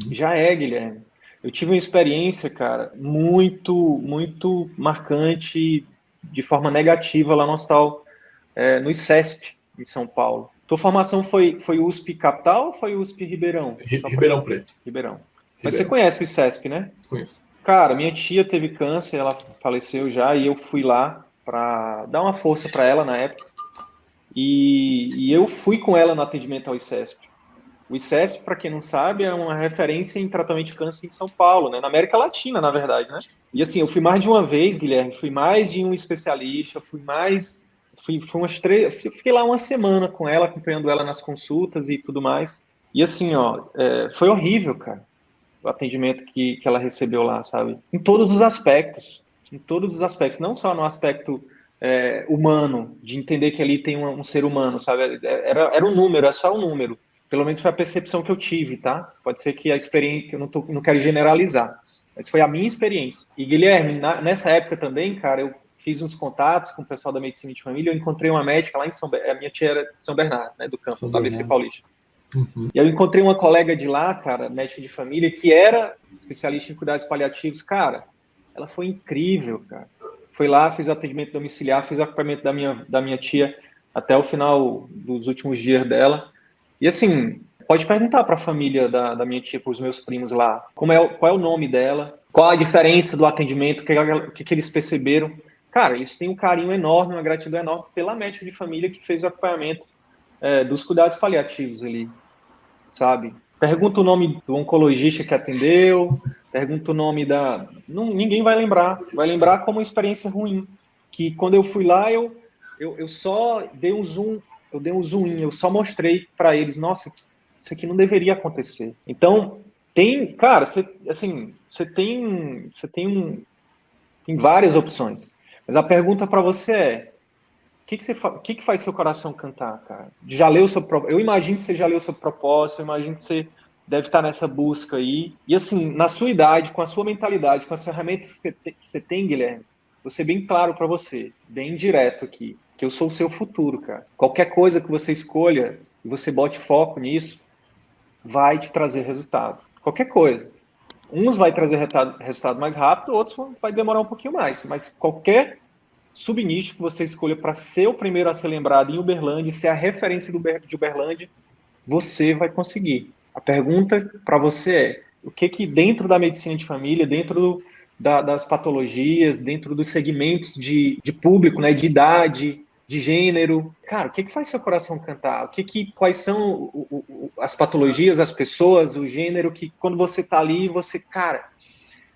Já é, Guilherme. Eu tive uma experiência, cara, muito, muito marcante, de forma negativa lá no hospital, no ICESP, em São Paulo. Tua formação foi USP Capital ou foi USP Ribeirão? Ribeirão Preto. Ribeirão. Mas você conhece o ICESP, né? Conheço. Cara, minha tia teve câncer, ela faleceu já, e eu fui lá para dar uma força para ela na época. E eu fui com ela no atendimento ao ICESP. O ICESP, para quem não sabe, é uma referência em tratamento de câncer em São Paulo, né? Na América Latina, na verdade, né? E assim, eu fui mais de uma vez, Guilherme, fui mais de um especialista, fui umas 3, fiquei lá uma semana com ela, acompanhando ela nas consultas e tudo mais. E assim, ó, foi horrível, cara, o atendimento que ela recebeu lá, sabe? Em todos os aspectos, não só no aspecto humano, de entender que ali tem um ser humano, sabe? Era um número, é só um número. Pelo menos foi a percepção que eu tive, tá? Pode ser que a experiência, eu não quero generalizar, mas foi a minha experiência. E, Guilherme, nessa época também, cara, eu fiz uns contatos com o pessoal da medicina de família, eu encontrei uma médica lá em a minha tia era de São Bernardo, né, do campo, da ABC Paulista. Uhum. E eu encontrei uma colega de lá, cara, médica de família, que era especialista em cuidados paliativos. Cara, ela foi incrível, cara. Foi lá, fiz o atendimento domiciliar, fiz o acompanhamento da minha tia até o final dos últimos dias dela. E assim, pode perguntar para a família da minha tia, para os meus primos lá, qual é o nome dela, qual a diferença do atendimento, o que eles perceberam. Cara, isso tem um carinho enorme, uma gratidão enorme pela médica de família que fez o acompanhamento dos cuidados paliativos ali, sabe? Pergunta o nome do oncologista que atendeu, pergunta o nome ninguém vai lembrar como uma experiência ruim, que quando eu fui lá, eu só dei um zoom, eu só mostrei para eles, nossa, isso aqui não deveria acontecer. Então, tem várias opções, mas a pergunta para você é, o que faz seu coração cantar, cara? Eu imagino que você já leu sobre propósito, eu imagino que você deve estar nessa busca aí. E assim, na sua idade, com a sua mentalidade, com as ferramentas que você tem, Guilherme, vou ser bem claro para você, bem direto aqui, que eu sou o seu futuro, cara. Qualquer coisa que você escolha e você bote foco nisso, vai te trazer resultado. Qualquer coisa. Uns vai trazer resultado mais rápido, outros vai demorar um pouquinho mais. Mas qualquer subnicho que você escolha para ser o primeiro a ser lembrado em Uberlândia, ser a referência de Uberlândia, você vai conseguir. A pergunta para você é, o que dentro da medicina de família, dentro das patologias, dentro dos segmentos de público, né, de idade, de gênero, cara, o que faz seu coração cantar? Quais são as patologias, as pessoas, o gênero, que quando você está ali, você, cara...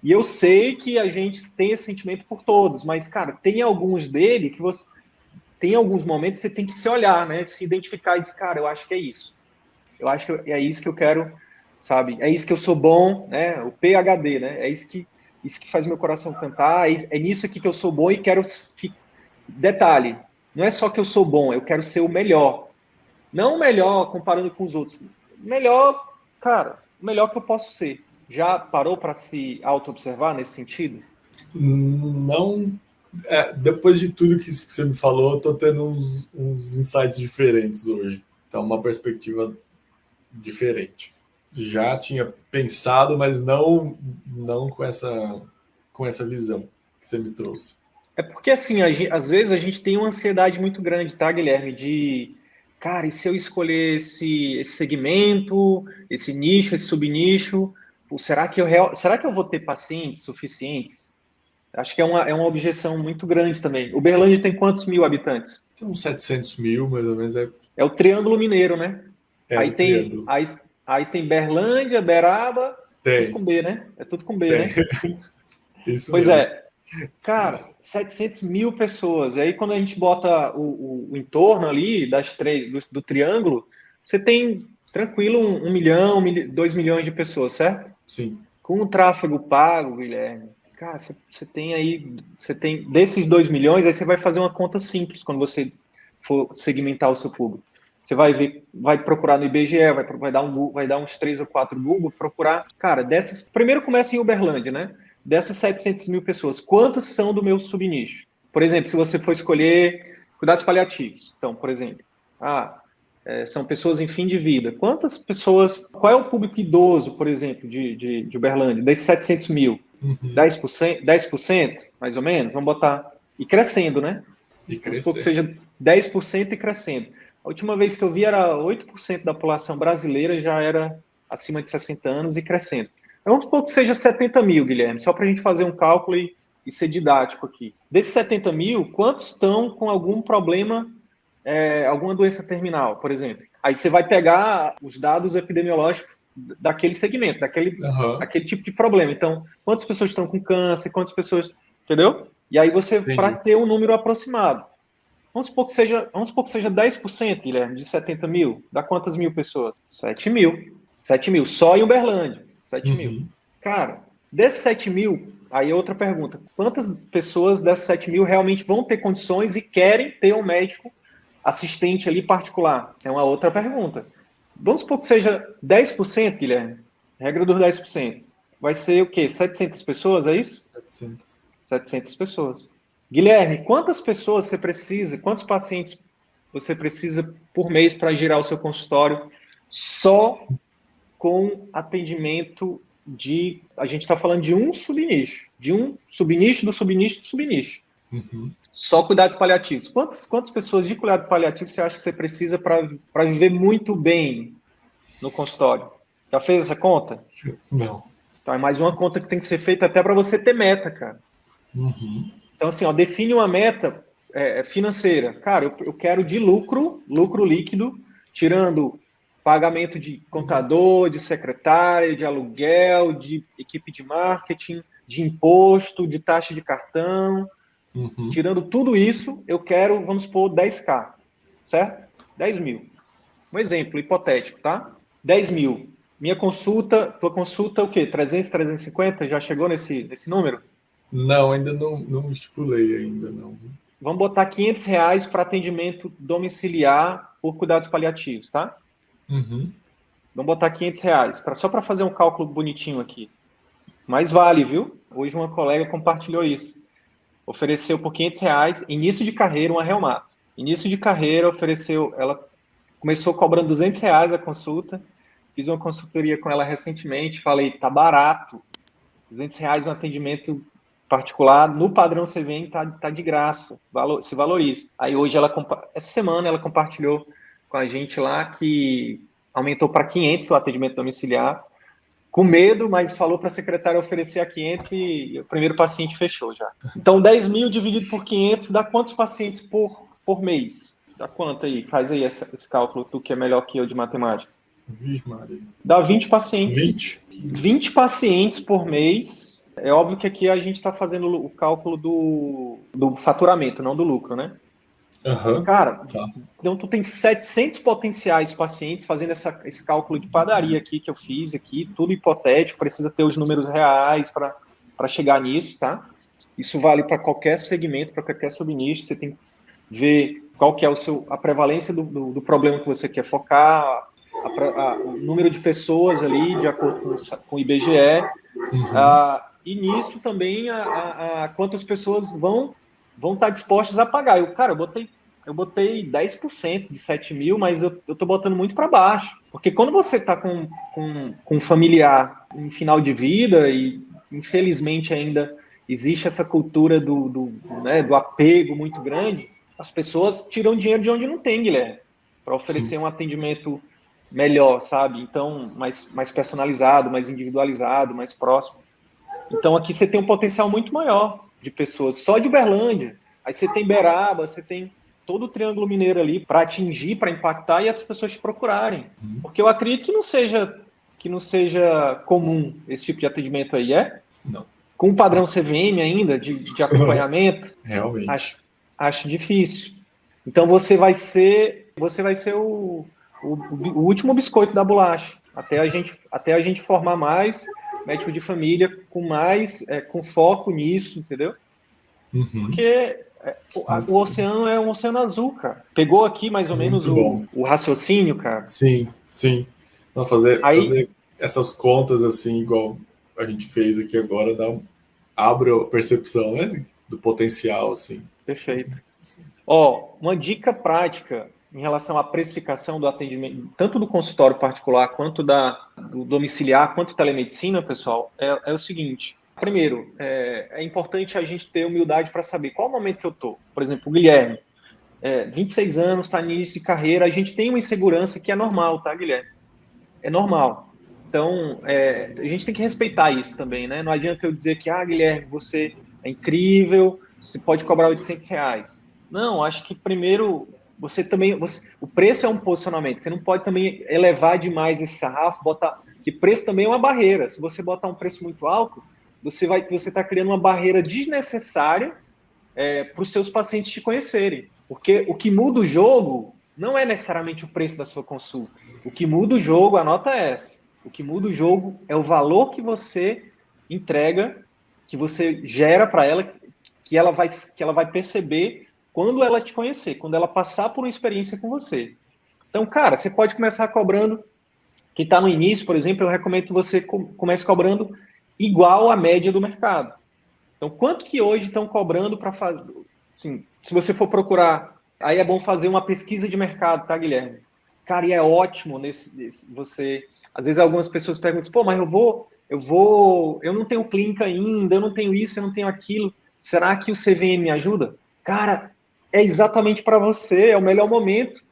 E eu sei que a gente tem esse sentimento por todos, mas, cara, tem alguns dele que você... Tem alguns momentos que você tem que se olhar, né? Se identificar e dizer, cara, eu acho que é isso. Eu acho que é isso que eu quero, sabe? É isso que eu sou bom, né? O PhD, né? É isso que faz meu coração cantar, é nisso aqui que eu sou bom e quero... Detalhe, não é só que eu sou bom, eu quero ser o melhor. Não o melhor comparando com os outros. Melhor, cara, o melhor que eu posso ser. Já parou para se auto-observar nesse sentido? Não. Depois de tudo que você me falou, eu tô tendo uns insights diferentes hoje. Então, uma perspectiva diferente. Já tinha pensado, mas não com essa visão que você me trouxe. É porque, assim, às vezes a gente tem uma ansiedade muito grande, tá, Guilherme? Cara, e se eu escolher esse segmento, esse nicho, esse subnicho, será que eu vou ter pacientes suficientes? Acho que é uma objeção muito grande também. Uberlândia tem quantos mil habitantes? Tem uns 700 mil, mais ou menos. É o Triângulo Mineiro, né? Aí tem Berlândia, Beraba, tudo com B, né? É tudo com B, né? Isso pois mesmo. Cara, 700 mil pessoas. E aí, quando a gente bota o entorno ali do triângulo, você tem, tranquilo, 1 milhão, 2 milhões de pessoas, certo? Sim. Com o tráfego pago, Guilherme, cara, você tem desses 2 milhões, aí você vai fazer uma conta simples quando você for segmentar o seu público. Você vai procurar no IBGE, vai dar uns 3 ou 4 Google, procurar, cara, primeiro começa em Uberlândia, né? Dessas 700 mil pessoas, quantas são do meu subnicho? Por exemplo, se você for escolher cuidados paliativos, então, por exemplo, são pessoas em fim de vida. Quantas pessoas... Qual é o público idoso, por exemplo, de Uberlândia? Desses 700 mil? 10%, mais ou menos? Vamos botar... E crescendo, né? E crescendo. Vamos supor que seja 10% e crescendo. A última vez que eu vi era 8% da população brasileira já era acima de 60 anos e crescendo. Vamos supor que seja 70 mil, Guilherme, só para a gente fazer um cálculo e ser didático aqui. Desses 70 mil, quantos estão com algum problema alguma doença terminal, por exemplo. Aí você vai pegar os dados epidemiológicos daquele segmento, daquele tipo de problema. Então, quantas pessoas estão com câncer, quantas pessoas, entendeu? E aí você, para ter um número aproximado. Vamos supor que seja 10%, Guilherme, de 70 mil. Dá quantas mil pessoas? 7 mil. 7 mil, só em Uberlândia. 7 mil. Cara, desses 7 mil, aí é outra pergunta. Quantas pessoas dessas 7 mil realmente vão ter condições e querem ter um médico assistente ali particular? É uma outra pergunta. Vamos supor que seja 10%, Guilherme. Regra dos 10%. Vai ser o quê? 700 pessoas, é isso? 700 pessoas. Guilherme, quantas pessoas você precisa, quantos pacientes você precisa por mês para girar o seu consultório só com atendimento de... A gente está falando de um subnicho, do subnicho. Só cuidados paliativos. Quantas pessoas de cuidado paliativo você acha que você precisa para viver muito bem no consultório? Já fez essa conta? Não. Então é mais uma conta que tem que ser feita até para você ter meta, cara. Então, assim, define uma meta financeira. Cara, eu quero de lucro líquido, tirando pagamento de contador, de secretária, de aluguel, de equipe de marketing, de imposto, de taxa de cartão. Tirando tudo isso, eu quero, vamos supor, 10K, certo? 10 mil. Um exemplo hipotético, tá? 10 mil. Tua consulta, o quê? 300, 350? Já chegou nesse número? Não, ainda não estipulei ainda, não. Vamos botar R$500 para atendimento domiciliar por cuidados paliativos, tá? Vamos botar R$500, só para fazer um cálculo bonitinho aqui. Mas vale, viu? Hoje uma colega compartilhou isso. Ofereceu por R$500, início de carreira, uma reumato. Início de carreira, ela começou cobrando R$200 a consulta. Fiz uma consultoria com ela recentemente, falei, tá barato. R$200 um atendimento particular, no padrão CVM tá de graça, se valoriza. Aí hoje, essa semana, ela compartilhou com a gente lá que aumentou para 500 o atendimento domiciliar, com medo, mas falou para a secretária oferecer a 500 e o primeiro paciente fechou já. Então, 10 mil dividido por 500 dá quantos pacientes por mês? Dá quanto aí? Faz aí esse cálculo, tu que é melhor que eu de matemática. Vixe, Maria. Dá 20 pacientes. 20 pacientes por mês. É óbvio que aqui a gente está fazendo o cálculo do faturamento, não do lucro, né? Cara, então tu tem 700 potenciais pacientes fazendo esse cálculo de padaria aqui que eu fiz aqui, tudo hipotético, precisa ter os números reais para chegar nisso, tá? Isso vale para qualquer segmento, para qualquer subnicho, você tem que ver qual que é a prevalência do problema que você quer focar, o número de pessoas ali, de acordo com o IBGE, e nisso também quantas pessoas vão estar dispostas a pagar. Eu botei 10% de 7 mil, mas eu estou botando muito para baixo. Porque quando você está com um familiar em final de vida, e infelizmente ainda existe essa cultura do apego muito grande, as pessoas tiram dinheiro de onde não tem, Guilherme, para oferecer um atendimento melhor, sabe? Então, mais personalizado, mais individualizado, mais próximo. Então, aqui você tem um potencial muito maior de pessoas, só de Uberlândia. Aí você tem Beraba, você tem todo o Triângulo Mineiro ali para atingir, para impactar e essas pessoas te procurarem. Porque eu acredito que não seja comum esse tipo de atendimento aí, Não. Com o padrão CVM ainda, de acompanhamento, realmente. Acho difícil. Então, você vai ser o último biscoito da bolacha, até a gente formar mais médico de família com foco nisso, entendeu? Porque o oceano é um oceano azul, cara. Pegou aqui mais ou menos o raciocínio, cara? Sim. Não, fazer essas contas assim, igual a gente fez aqui agora, abre a percepção, né, do potencial, assim. Perfeito. Uma dica prática em relação à precificação do atendimento, tanto do consultório particular, quanto do domiciliar, quanto telemedicina, pessoal, é o seguinte. Primeiro, é importante a gente ter humildade para saber qual o momento que eu estou. Por exemplo, o Guilherme, 26 anos, está no início de carreira, a gente tem uma insegurança que é normal, tá, Guilherme? É normal. Então, a gente tem que respeitar isso também, né? Não adianta eu dizer que, Guilherme, você é incrível, você pode cobrar R$800. Não, acho que primeiro o preço é um posicionamento. Você não pode também elevar demais esse sarrafo, que preço também é uma barreira. Se você botar um preço muito alto, você está criando uma barreira desnecessária para os seus pacientes te conhecerem. Porque o que muda o jogo não é necessariamente o preço da sua consulta. O que muda o jogo, a nota é essa. O que muda o jogo é o valor que você entrega, que você gera para ela, que ela vai perceber quando ela te conhecer, quando ela passar por uma experiência com você. Então, cara, você pode começar cobrando, quem está no início, por exemplo, eu recomendo que você comece cobrando igual à média do mercado. Então, quanto que hoje estão cobrando para fazer... Assim, se você for procurar, aí é bom fazer uma pesquisa de mercado, tá, Guilherme? Cara, e é ótimo você... Às vezes algumas pessoas perguntam, pô, mas eu não tenho clínica ainda, eu não tenho isso, eu não tenho aquilo. Será que o CVM me ajuda? Cara, é exatamente para você, é o melhor momento.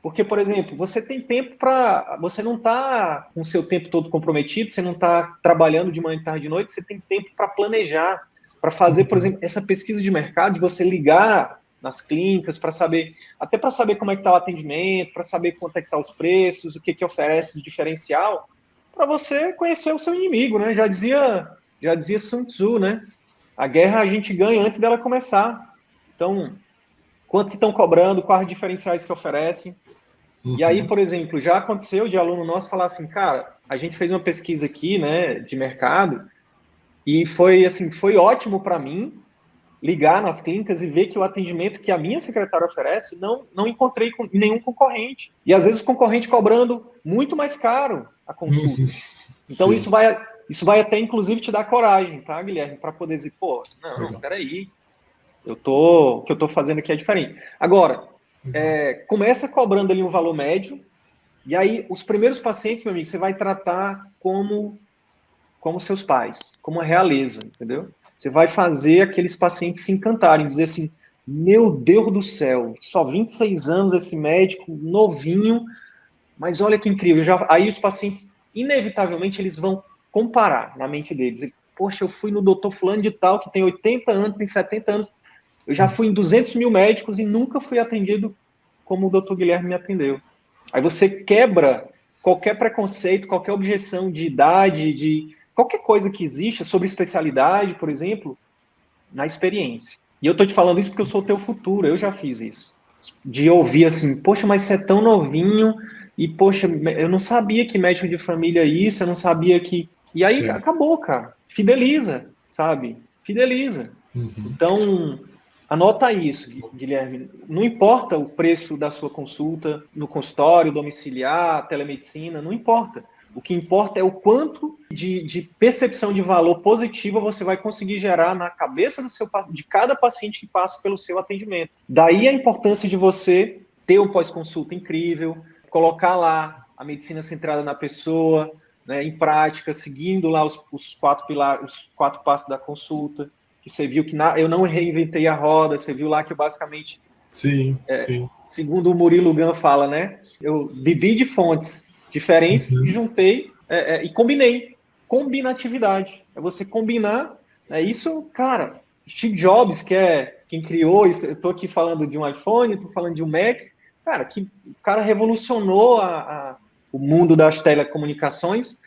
Porque, por exemplo, você tem tempo para... Você não está com o seu tempo todo comprometido, você não está trabalhando de manhã, tarde, de noite, você tem tempo para planejar, para fazer, por exemplo, essa pesquisa de mercado, de você ligar nas clínicas para saber, até para saber como é que está o atendimento, para saber quanto é que está os preços, o que oferece de diferencial, para você conhecer o seu inimigo, né? Já dizia Sun Tzu, né? A guerra a gente ganha antes dela começar. Então, quanto que estão cobrando, quais diferenciais que oferecem. E aí, por exemplo, já aconteceu de aluno nosso falar assim, cara, a gente fez uma pesquisa aqui, né, de mercado, e foi ótimo para mim ligar nas clínicas e ver que o atendimento que a minha secretária oferece, não encontrei com nenhum concorrente. E às vezes o concorrente cobrando muito mais caro a consulta. Então isso vai até, inclusive, te dar coragem, tá, Guilherme? Para poder dizer, pô, não, peraí, o que eu tô fazendo aqui é diferente. Agora, começa cobrando ali um valor médio, e aí os primeiros pacientes, meu amigo, você vai tratar como seus pais, como a realeza, entendeu? Você vai fazer aqueles pacientes se encantarem, dizer assim, meu Deus do céu, só 26 anos esse médico, novinho, mas olha que incrível. Aí os pacientes, inevitavelmente, eles vão comparar na mente deles. Poxa, eu fui no doutor fulano de tal, que tem 80 anos, tem 70 anos, eu já fui em 200 mil médicos e nunca fui atendido como o doutor Guilherme me atendeu. Aí você quebra qualquer preconceito, qualquer objeção de idade, de qualquer coisa que exista sobre especialidade, por exemplo, na experiência. E eu tô te falando isso porque eu sou o teu futuro, eu já fiz isso. De ouvir assim, poxa, mas você é tão novinho, e poxa, eu não sabia que médico de família é isso, eu não sabia que... E aí acabou, cara. Fideliza, sabe? Fideliza. Então, anota isso, Guilherme. Não importa o preço da sua consulta no consultório, domiciliar, telemedicina, não importa. O que importa é o quanto de percepção de valor positiva você vai conseguir gerar na cabeça de cada paciente que passa pelo seu atendimento. Daí a importância de você ter um pós-consulta incrível, colocar lá a medicina centrada na pessoa, né, em prática, seguindo lá os 4 pilares, os 4 passos da consulta, que você viu que eu não reinventei a roda, você viu lá que eu basicamente... Sim. Segundo o Murilo Gun fala, né? Eu bebi de fontes diferentes e juntei e combinei. Combinatividade. É você combinar. Isso, cara, Steve Jobs, que é quem criou isso, eu estou aqui falando de um iPhone, estou falando de um Mac, cara, que o cara revolucionou o mundo das telecomunicações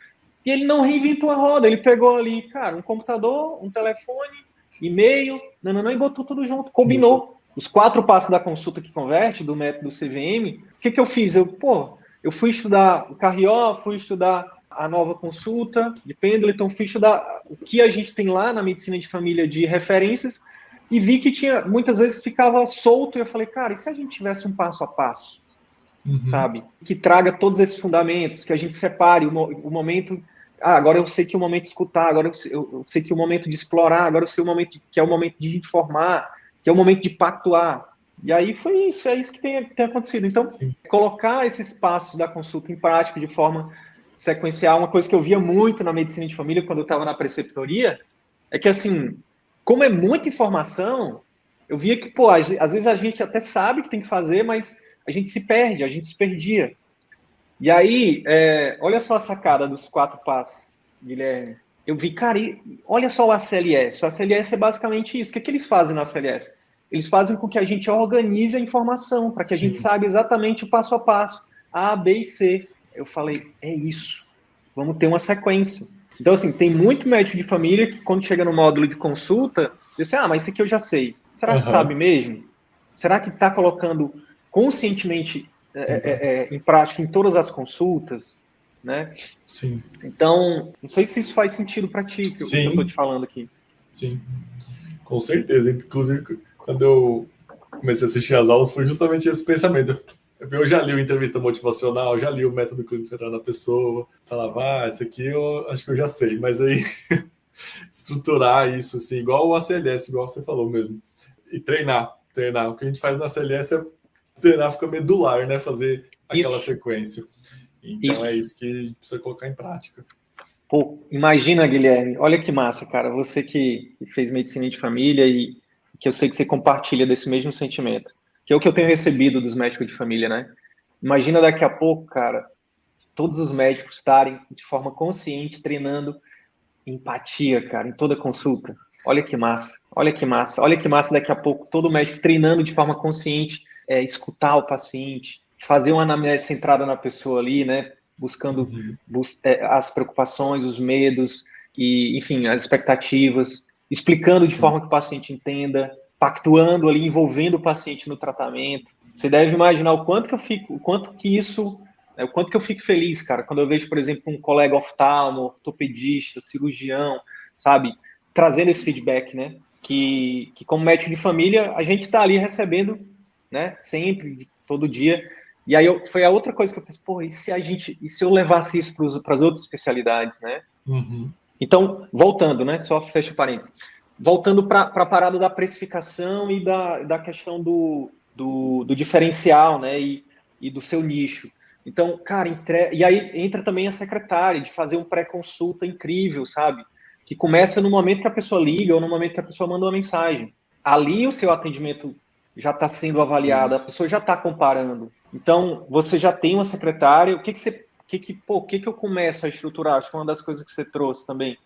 e ele não reinventou a roda, ele pegou ali, cara, um computador, um telefone, e-mail, e botou tudo junto, combinou. Os 4 passos da consulta que converte, do método CVM, o que eu fiz? Eu fui estudar o Carrió, fui estudar a nova consulta de Pendleton, fui estudar o que a gente tem lá na medicina de família de referências e vi que muitas vezes ficava solto e eu falei, cara, e se a gente tivesse um passo a passo, sabe? Que traga todos esses fundamentos, que a gente separe o momento... agora eu sei que é o momento de escutar, agora eu sei que é o momento de explorar, agora eu sei que é o momento de informar, que é o momento de pactuar. E aí foi isso, é isso que tem acontecido. Então, colocar esses passos da consulta em prática de forma sequencial, uma coisa que eu via muito na medicina de família quando eu estava na preceptoria, é que, assim, como é muita informação, eu via que, pô, às vezes a gente até sabe que tem que fazer, mas a gente se perde, a gente se perdia. E aí, olha só a sacada dos 4 passos, Guilherme. Eu vi, cara, olha só o ACLS. O ACLS é basicamente isso. O que eles fazem no ACLS? eles fazem com que a gente organize a informação, para que a Sim. gente saiba exatamente o passo a passo, A, B e C. Eu falei, é isso, vamos ter uma sequência. Então, assim, tem muito médico de família que quando chega no módulo de consulta, diz assim, mas isso aqui eu já sei. Será que sabe mesmo? Será que está colocando conscientemente em prática em todas as consultas? Né? Sim. Então, não sei se isso faz sentido para ti, que eu estou te falando aqui. Sim, com certeza. Inclusive, quando eu comecei a assistir as aulas, foi justamente esse pensamento. Eu já li o entrevista motivacional, já li o método clínico central da pessoa, falava, isso aqui eu acho que eu já sei, mas aí estruturar isso, assim, igual o ACLS, igual você falou mesmo, e treinar. O que a gente faz na ACLS é treinar, fica medular, né? Fazer aquela sequência. Então é isso que a gente precisa colocar em prática. Pô, imagina, Guilherme, olha que massa, cara, você que fez medicina de família e que eu sei que você compartilha desse mesmo sentimento, que é o que eu tenho recebido dos médicos de família, né? Imagina daqui a pouco, cara, todos os médicos estarem de forma consciente treinando empatia, cara, em toda consulta. Olha que massa, olha que massa, olha que massa daqui a pouco todo médico treinando de forma consciente, escutar o paciente, fazer uma anamnese centrada na pessoa ali, né? Buscando as preocupações, os medos e, enfim, as expectativas, explicando de forma que o paciente entenda, pactuando ali, envolvendo o paciente no tratamento. Você deve imaginar o quanto que eu fico feliz, cara, quando eu vejo, por exemplo, um colega oftalmo, ortopedista, cirurgião, sabe, trazendo esse feedback, né? Que como médico de família, a gente está ali recebendo, né? Sempre, todo dia. E aí foi a outra coisa que eu pensei, pô, e se eu levasse isso para as outras especialidades, né? Então, voltando, né? Só fecha parênteses. Voltando para a parada da precificação e da questão do diferencial, né? E do seu nicho. Então, cara, e aí entra também a secretária de fazer um pré-consulta incrível, sabe? Que começa no momento que a pessoa liga ou no momento que a pessoa manda uma mensagem. Ali o seu atendimento já está sendo avaliado, a pessoa já está comparando. Então, você já tem uma secretária, o que eu começo a estruturar? Acho que foi uma das coisas que você trouxe também.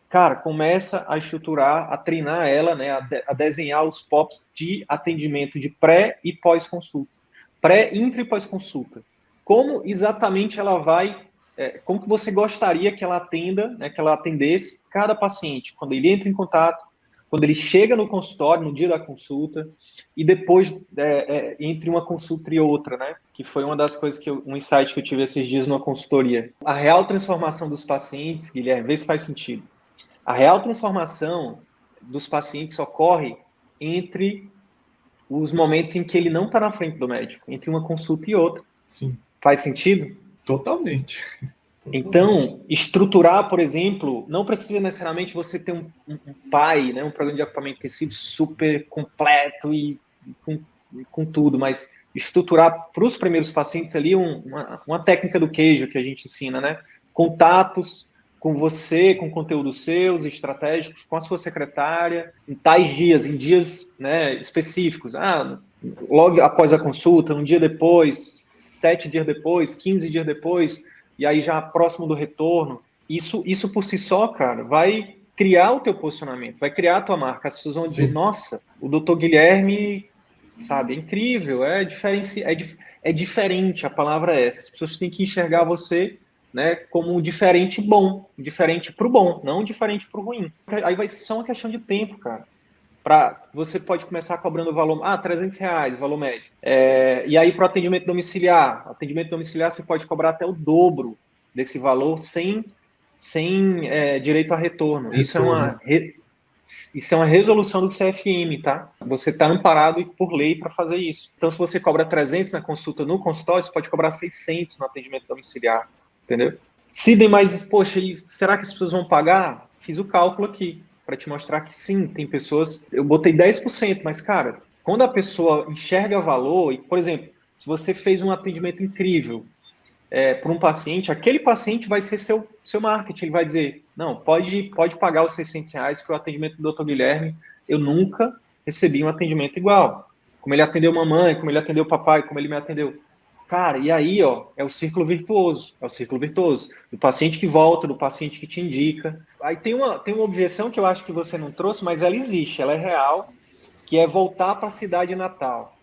Cara, começa a estruturar, a treinar ela, né, a desenhar os POPs de atendimento de pré e pós-consulta. Pré, intra e pós-consulta. Como exatamente ela vai, como que você gostaria que ela atenda, né, que ela atendesse cada paciente, quando ele entra em contato, quando ele chega no consultório, no dia da consulta, e depois entre uma consulta e outra, né? Que foi uma das coisas um insight que eu tive esses dias numa consultoria. A real transformação dos pacientes, Guilherme, vê se faz sentido. A real transformação dos pacientes ocorre entre os momentos em que ele não está na frente do médico, entre uma consulta e outra. Sim. Faz sentido? Totalmente. Então, estruturar, por exemplo, não precisa necessariamente você ter um PAI, né, um programa de acompanhamento intensivo super completo e com tudo, mas estruturar para os primeiros pacientes ali uma técnica do queijo que a gente ensina, né? Contatos com você, com conteúdos seus, estratégicos, com a sua secretária, em tais dias, em dias, né, específicos. Logo após a consulta, um dia depois, 7 dias depois, 15 dias depois, e aí já próximo do retorno. Isso por si só, cara, vai criar o teu posicionamento, vai criar a tua marca. As pessoas vão dizer, nossa, o Dr. Guilherme, sabe, é incrível, é diferente, a palavra é essa. As pessoas têm que enxergar você, né, como um diferente bom, diferente para o bom, não diferente para o ruim. Aí vai ser só uma questão de tempo, cara. Você pode começar cobrando o valor, R$300, o valor médio. E aí, para o atendimento domiciliar você pode cobrar até o dobro desse valor sem direito a retorno. Isso é uma resolução do CFM, tá? Você está amparado por lei para fazer isso. Então, se você cobra 300 na consulta no consultório, você pode cobrar 600 no atendimento domiciliar, entendeu? Poxa, será que as pessoas vão pagar? Fiz o cálculo aqui para te mostrar que sim, tem pessoas... Eu botei 10%, mas, cara, quando a pessoa enxerga valor, e, por exemplo, se você fez um atendimento incrível para um paciente, aquele paciente vai ser seu marketing, ele vai dizer, não, pode pagar os R$600 para o atendimento do Dr. Guilherme, eu nunca recebi um atendimento igual. Como ele atendeu mamãe, como ele atendeu papai, como ele me atendeu. Cara, e aí, ó, é o círculo virtuoso, do paciente que volta, do paciente que te indica. Aí tem uma objeção que eu acho que você não trouxe, mas ela existe, ela é real, que é voltar para a cidade natal.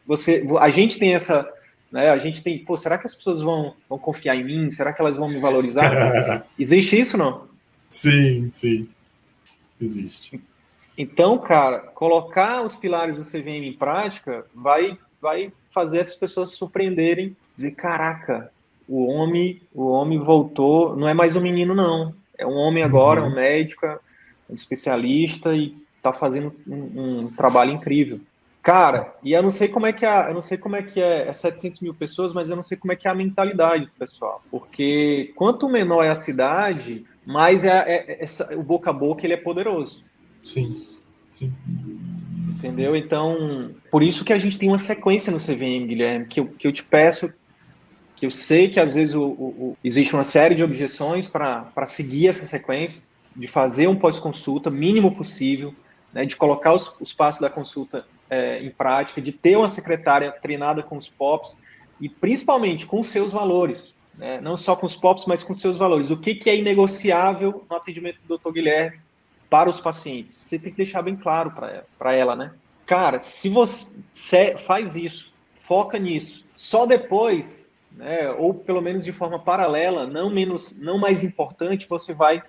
A gente tem essa, né? A gente tem, pô, será que as pessoas vão confiar em mim? Será que elas vão me valorizar? Existe isso, não? Sim, sim, existe. Então, cara, colocar os pilares do CVM em prática vai fazer essas pessoas se surpreenderem, dizer, caraca, o homem voltou, não é mais um menino, não. É um homem agora, um médico, um especialista e está fazendo um trabalho incrível. Cara, e eu não sei como é que é 700 mil pessoas, mas eu não sei como é que é a mentalidade do pessoal. Porque quanto menor é a cidade, mais o boca a boca ele é poderoso. Sim, sim. Entendeu? Então, por isso que a gente tem uma sequência no CVM, Guilherme, que eu te peço, que eu sei que às vezes existe uma série de objeções para seguir essa sequência, de fazer um pós-consulta mínimo possível, né, de colocar os passos da consulta em prática, de ter uma secretária treinada com os POPs e principalmente com os seus valores, né, não só com os POPs, mas com os seus valores. O que é inegociável no atendimento do Dr. Guilherme para os pacientes? Você tem que deixar bem claro para ela, né? Cara, se você faz isso, foca nisso, só depois, né, ou pelo menos de forma paralela, não mais importante, você vai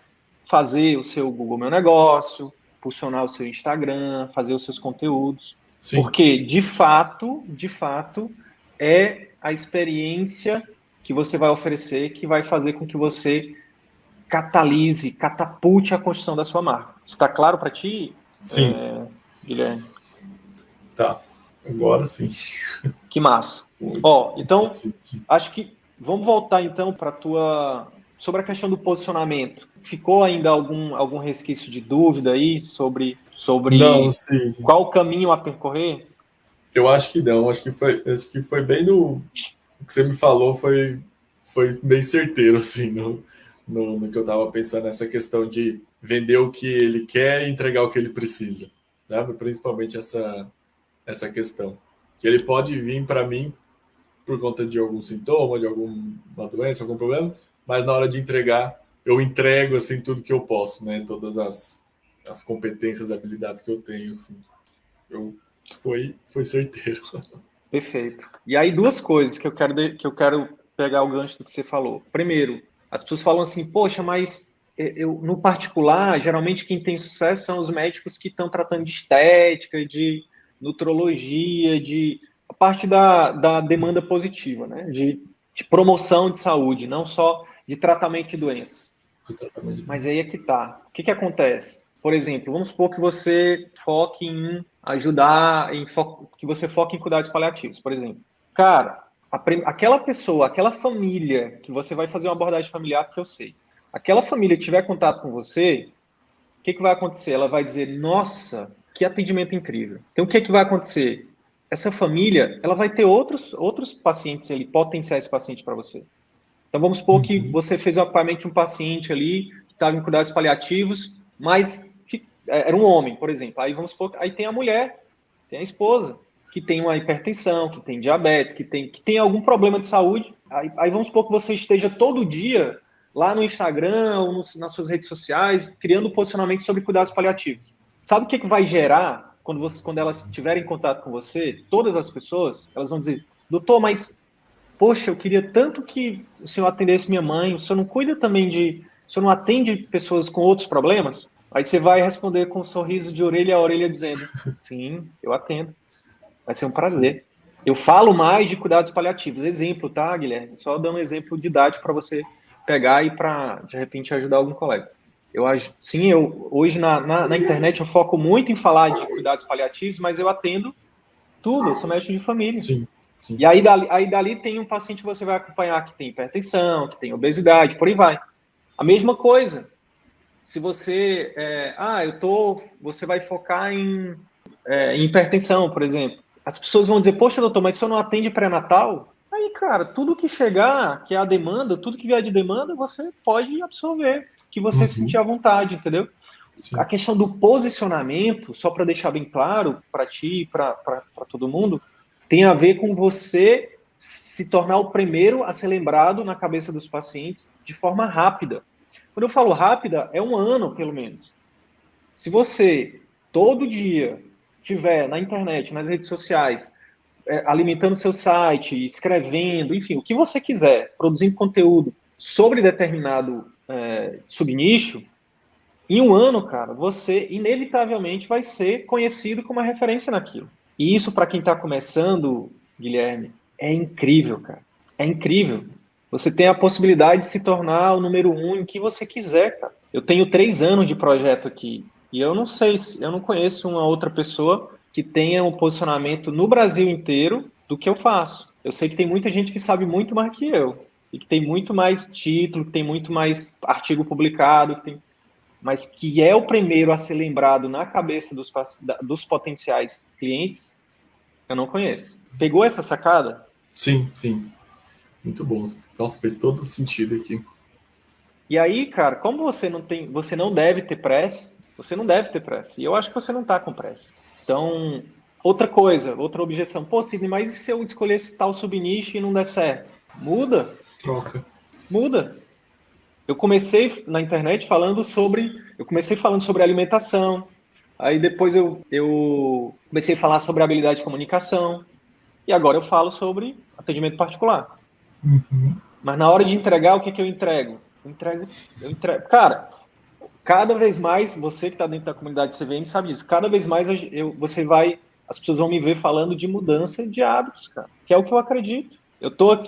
fazer o seu Google Meu Negócio, impulsionar o seu Instagram, fazer os seus conteúdos. Sim. Porque, de fato, é a experiência que você vai oferecer que vai fazer com que você catapulte a construção da sua marca. Está claro para ti, sim. Guilherme? Tá, agora sim. Que massa. Então, acho que vamos voltar então para sobre a questão do posicionamento. Ficou ainda algum resquício de dúvida aí sobre não, sim. Qual o caminho a percorrer? Eu acho que não, acho que foi bem o que você me falou foi bem certeiro, assim, no que eu estava pensando, nessa questão de vender o que ele quer e entregar o que ele precisa, sabe? Principalmente essa questão. Que ele pode vir para mim por conta de algum sintoma, de alguma doença, algum problema, mas na hora de entregar, eu entrego, assim, tudo que eu posso, né? Todas as competências, habilidades que eu tenho, assim. Foi certeiro. Perfeito. E aí, duas coisas que eu quero pegar o gancho do que você falou. Primeiro, as pessoas falam assim, poxa, mas no particular, geralmente quem tem sucesso são os médicos que estão tratando de estética, de nutrologia, a parte da demanda positiva, né? De promoção de saúde, não só de tratamento de doenças. Mas aí é que tá. O que acontece? Por exemplo, vamos supor que você foque em ajudar, que você foque em cuidados paliativos, por exemplo. Cara, aquela pessoa, aquela família que você vai fazer uma abordagem familiar, que eu sei, aquela família que tiver contato com você, o que vai acontecer? Ela vai dizer, nossa, que atendimento incrível. Então, o que vai acontecer? Essa família, ela vai ter outros pacientes ali, potenciais pacientes para você. Então, vamos supor que você fez o acompanhamento de um paciente ali, que estava em cuidados paliativos, mas era um homem, por exemplo. Aí vamos supor, aí tem a mulher, tem a esposa, que tem uma hipertensão, que tem diabetes, que tem algum problema de saúde. Aí vamos supor que você esteja todo dia lá no Instagram ou nas suas redes sociais, criando posicionamento sobre cuidados paliativos. Sabe o que vai gerar quando elas tiverem contato com você? Todas as pessoas, elas vão dizer, doutor, mas poxa, eu queria tanto que o senhor atendesse minha mãe, o senhor não cuida também o senhor não atende pessoas com outros problemas? Aí você vai responder com um sorriso de orelha a orelha dizendo, sim, eu atendo. Vai ser um prazer. Eu falo mais de cuidados paliativos. Exemplo, tá, Guilherme? Só dando um exemplo didático para você pegar e para, de repente, ajudar algum colega. Hoje na internet eu foco muito em falar de cuidados paliativos, mas eu atendo tudo, eu sou médico de família. Sim. Sim. E aí dali tem um paciente que você vai acompanhar que tem hipertensão, que tem obesidade, por aí vai. A mesma coisa. Se você você vai focar em hipertensão, por exemplo. As pessoas vão dizer, poxa, doutor, mas se eu não atende pré-natal? Aí, cara, tudo que chegar, que é a demanda, tudo que vier de demanda, você pode absorver, que você sentir à vontade, entendeu? Sim. A questão do posicionamento, só para deixar bem claro para ti e para todo mundo, tem a ver com você se tornar o primeiro a ser lembrado na cabeça dos pacientes de forma rápida. Quando eu falo rápida, é 1 ano, pelo menos. Se você, todo dia, tiver na internet, nas redes sociais, alimentando seu site, escrevendo, enfim, o que você quiser, produzindo conteúdo sobre determinado subnicho, em um ano, cara, você inevitavelmente vai ser conhecido como uma referência naquilo. E isso, para quem está começando, Guilherme, é incrível, cara. É incrível. Você tem a possibilidade de se tornar o número 1 em que você quiser, cara. Eu tenho 3 anos de projeto aqui e eu não sei, eu não conheço uma outra pessoa que tenha um posicionamento no Brasil inteiro do que eu faço. Eu sei que tem muita gente que sabe muito mais que eu e que tem muito mais título, que tem muito mais artigo publicado, mas que é o primeiro a ser lembrado na cabeça dos potenciais clientes, eu não conheço. Pegou essa sacada? Sim, sim. Muito bom. Nossa, fez todo sentido aqui. E aí, cara, como você não deve ter pressa, você não deve ter pressa. E eu acho que você não está com pressa. Então, outra objeção. Pô, Sidney, mas e se eu escolher esse tal subnicho e não der certo? Muda. Troca. Muda. Eu comecei na internet falando sobre alimentação. Aí depois eu comecei a falar sobre habilidade de comunicação. E agora eu falo sobre atendimento particular. Uhum. Mas na hora de entregar, o que eu entrego? Eu entrego. Cara, cada vez mais, você que está dentro da comunidade CVM sabe disso, cada vez mais as pessoas vão me ver falando de mudança de hábitos, cara, que é o que eu acredito.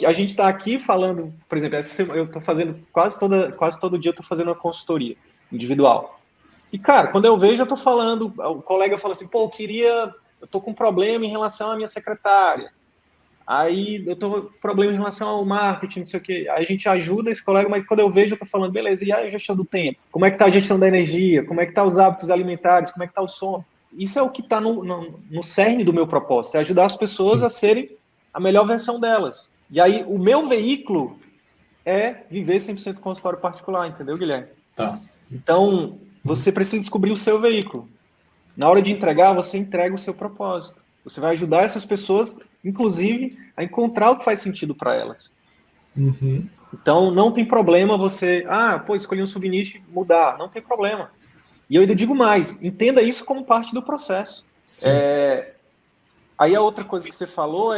A gente está aqui falando, por exemplo, eu estou fazendo quase todo dia eu estou fazendo uma consultoria individual. E, cara, quando eu vejo, eu estou falando, o colega fala assim, pô, eu estou com um problema em relação à minha secretária. Aí eu estou com problema em relação ao marketing, não sei o quê. Aí a gente ajuda esse colega, mas quando eu vejo, eu estou falando, beleza, e a gestão do tempo? Como é que está a gestão da energia? Como é que está os hábitos alimentares? Como é que está o sono? Isso é o que está no cerne do meu propósito, é ajudar as pessoas a serem a melhor versão delas. E aí, o meu veículo é viver 100% consultório particular, entendeu, Guilherme? Tá. Então, você precisa descobrir o seu veículo. Na hora de entregar, você entrega o seu propósito. Você vai ajudar essas pessoas, inclusive, a encontrar o que faz sentido para elas. Uhum. Então, não tem problema você, escolhi um subnicho e mudar. Não tem problema. E eu ainda digo mais, entenda isso como parte do processo. Aí a outra coisa que você falou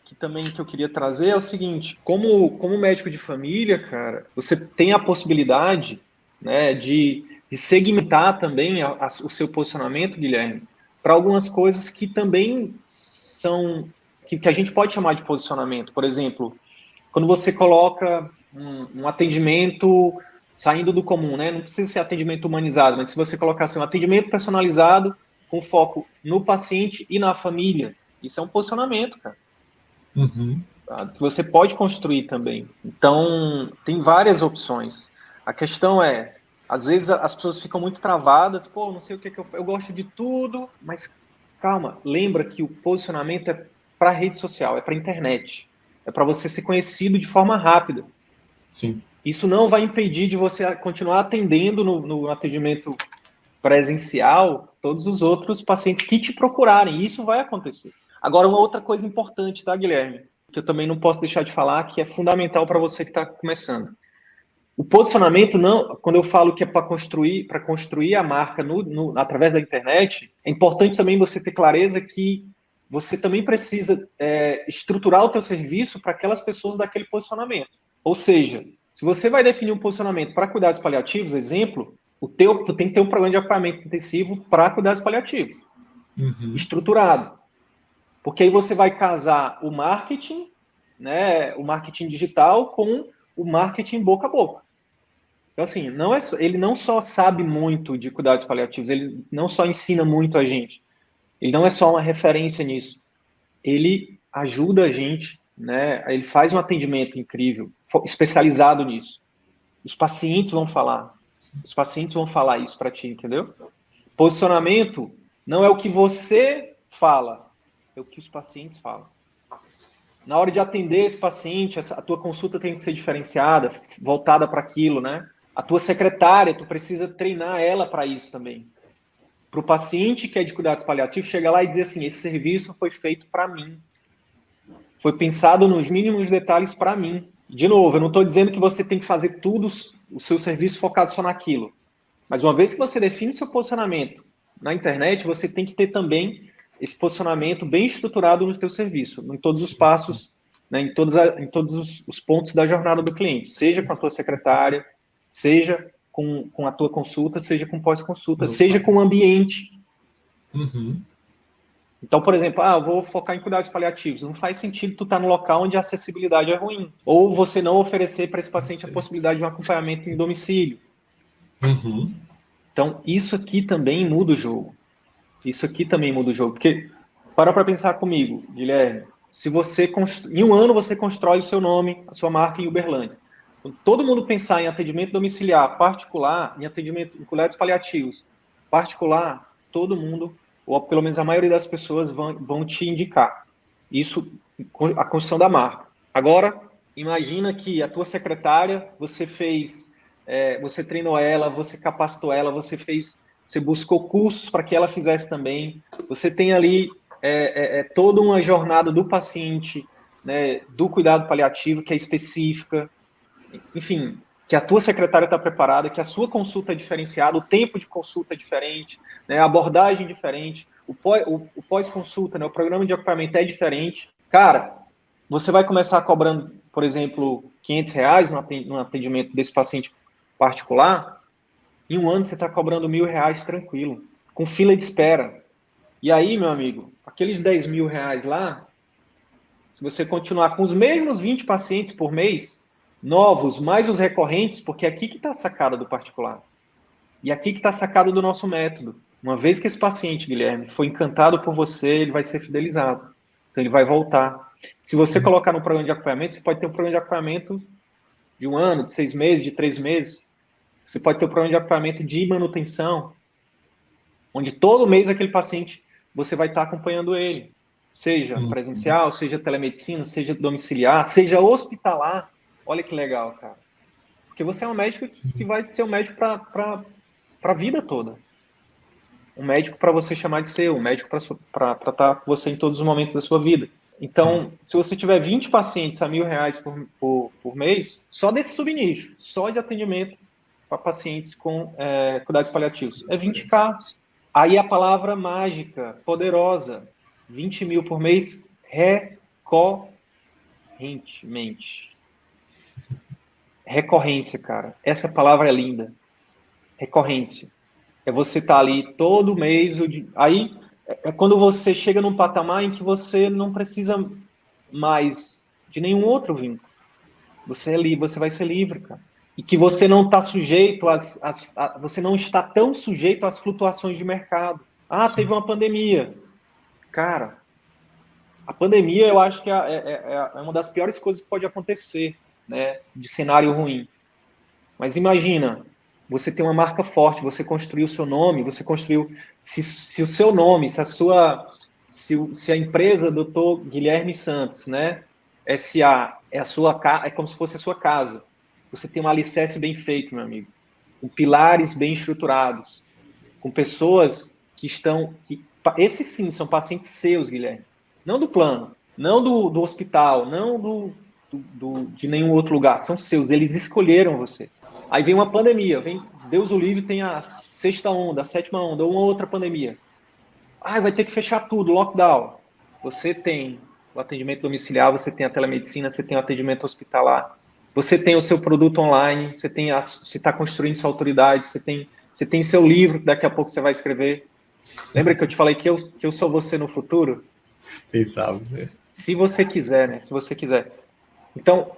que eu queria trazer é o seguinte, como médico de família, cara, você tem a possibilidade, né, de segmentar também o seu posicionamento, Guilherme, para algumas coisas que também são, que a gente pode chamar de posicionamento. Por exemplo, quando você coloca um atendimento saindo do comum, né? Não precisa ser atendimento humanizado, mas se você colocar assim, um atendimento personalizado com foco no paciente e na família, isso é um posicionamento, cara. Uhum. Tá? Que você pode construir também. Então, tem várias opções. A questão é, às vezes as pessoas ficam muito travadas, pô, não sei o que eu gosto de tudo, mas calma, lembra que o posicionamento é para rede social, é para internet, é para você ser conhecido de forma rápida. Sim. Isso não vai impedir de você continuar atendendo no atendimento presencial todos os outros pacientes que te procurarem. Isso vai acontecer. Agora, uma outra coisa importante, tá, Guilherme? Que eu também não posso deixar de falar, que é fundamental para você que está começando. O posicionamento, não, quando eu falo que é para construir a marca através da internet, é importante também você ter clareza que você também precisa estruturar o teu serviço para aquelas pessoas daquele posicionamento. Ou seja, se você vai definir um posicionamento para cuidados paliativos, exemplo, tu tem que ter um programa de acompanhamento intensivo para cuidados paliativos, estruturado. Porque aí você vai casar o marketing, né, o marketing digital com o marketing boca a boca. Então, assim, ele não só sabe muito de cuidados paliativos, ele não só ensina muito a gente, ele não é só uma referência nisso, ele ajuda a gente, né, ele faz um atendimento incrível, especializado nisso. Os pacientes vão falar isso para ti, entendeu? Posicionamento não é o que você fala, é o que os pacientes falam. Na hora de atender esse paciente, a tua consulta tem que ser diferenciada, voltada para aquilo, né? A tua secretária, tu precisa treinar ela para isso também. Para o paciente que é de cuidados paliativos, chega lá e dizer assim, esse serviço foi feito para mim. Foi pensado nos mínimos detalhes para mim. De novo, eu não estou dizendo que você tem que fazer tudo, o seu serviço focado só naquilo. Mas uma vez que você define seu posicionamento na internet, você tem que ter também esse posicionamento bem estruturado no teu serviço, em todos os passos, né, em todos os pontos da jornada do cliente, seja com a tua secretária, seja com a tua consulta, seja com pós-consulta, seja com o ambiente. Uhum. Então, por exemplo, eu vou focar em cuidados paliativos. Não faz sentido tu estar no local onde a acessibilidade é ruim. Ou você não oferecer para esse paciente a possibilidade de um acompanhamento em domicílio. Uhum. Então, isso aqui também muda o jogo. Isso aqui também muda o jogo. Porque, para pensar comigo, Guilherme, se você em um ano você constrói o seu nome, a sua marca em Uberlândia. Quando todo mundo pensar em atendimento domiciliar particular, em atendimento em cuidados paliativos particular, todo mundo, ou pelo menos a maioria das pessoas, vão te indicar. Isso, a construção da marca. Agora, imagina que a tua secretária, você treinou ela, você capacitou ela, você buscou cursos para que ela fizesse também. Você tem ali toda uma jornada do paciente, né, do cuidado paliativo, que é específica. Enfim, que a tua secretária está preparada, que a sua consulta é diferenciada, o tempo de consulta é diferente, né, a abordagem é diferente, o pós-consulta, né, o programa de acompanhamento é diferente. Cara, você vai começar cobrando, por exemplo, R$500 no atendimento desse paciente particular, em um ano você está cobrando R$1.000 tranquilo, com fila de espera. E aí, meu amigo, aqueles R$10.000 lá, se você continuar com os mesmos 20 pacientes por mês, novos, mais os recorrentes, porque é aqui que está a sacada do particular. E aqui que está a sacada do nosso método. Uma vez que esse paciente, Guilherme, foi encantado por você, ele vai ser fidelizado. Então, ele vai voltar. Se você colocar no programa de acompanhamento, você pode ter um programa de acompanhamento de 1 ano, de 6 meses, de 3 meses. Você pode ter um programa de acompanhamento de manutenção, onde todo mês aquele paciente, você vai estar acompanhando ele. Seja presencial, seja telemedicina, seja domiciliar, seja hospitalar. Olha que legal, cara. Porque você é um médico que vai ser um médico para a vida toda. Um médico para você chamar de seu, um médico para tratar com você em todos os momentos da sua vida. Então, se você tiver 20 pacientes a R$1.000 por mês, só desse subnicho, só de atendimento para pacientes com cuidados paliativos, é 20K. Aí a palavra mágica, poderosa, 20 mil por mês, recorrentemente. Recorrência, cara. Essa palavra é linda. Recorrência. É você estar ali todo mês. Aí é quando você chega num patamar em que você não precisa mais de nenhum outro vínculo. Você vai ser livre, cara. E que você não está sujeito você não está tão sujeito às flutuações de mercado. Teve uma pandemia. Cara, a pandemia eu acho que é uma das piores coisas que pode acontecer, né, de cenário ruim. Mas imagina, você tem uma marca forte, você construiu o seu nome, se o seu nome, se a empresa Dr. Guilherme Santos, né, SA, é como se fosse a sua casa. Você tem um alicerce bem feito, meu amigo, com pilares bem estruturados, com pessoas esses sim são pacientes seus, Guilherme, não do plano, não do hospital, não de nenhum outro lugar, são seus, eles escolheram você. Aí vem uma pandemia, Deus o livre, tem a 6ª onda, a 7ª onda, ou uma outra pandemia. Vai ter que fechar tudo, lockdown. Você tem o atendimento domiciliar, você tem a telemedicina, você tem o atendimento hospitalar, você tem o seu produto online, você está construindo sua autoridade, você tem seu livro que daqui a pouco você vai escrever. Lembra que eu te falei que eu sou você no futuro? Quem sabe, né? Se você quiser, né? Se você quiser. Então,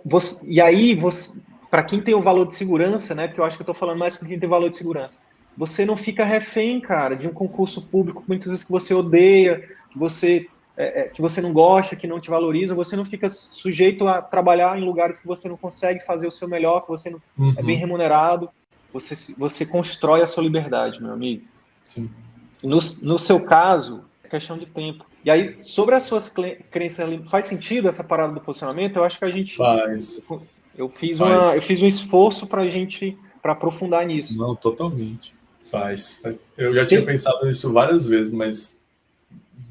para quem tem o valor de segurança, né? Porque eu acho que eu estou falando mais para quem tem valor de segurança. Você não fica refém, cara, de um concurso público, muitas vezes que você odeia, que você não gosta, que não te valoriza. Você não fica sujeito a trabalhar em lugares que você não consegue fazer o seu melhor, que você não é bem remunerado. Você constrói a sua liberdade, meu amigo. Sim. No seu caso, é questão de tempo. E aí, sobre as suas crenças, faz sentido essa parada do posicionamento? Eu acho que a gente... Faz. Eu fiz um esforço para aprofundar nisso. Não, totalmente. Faz. Eu já tinha pensado nisso várias vezes, mas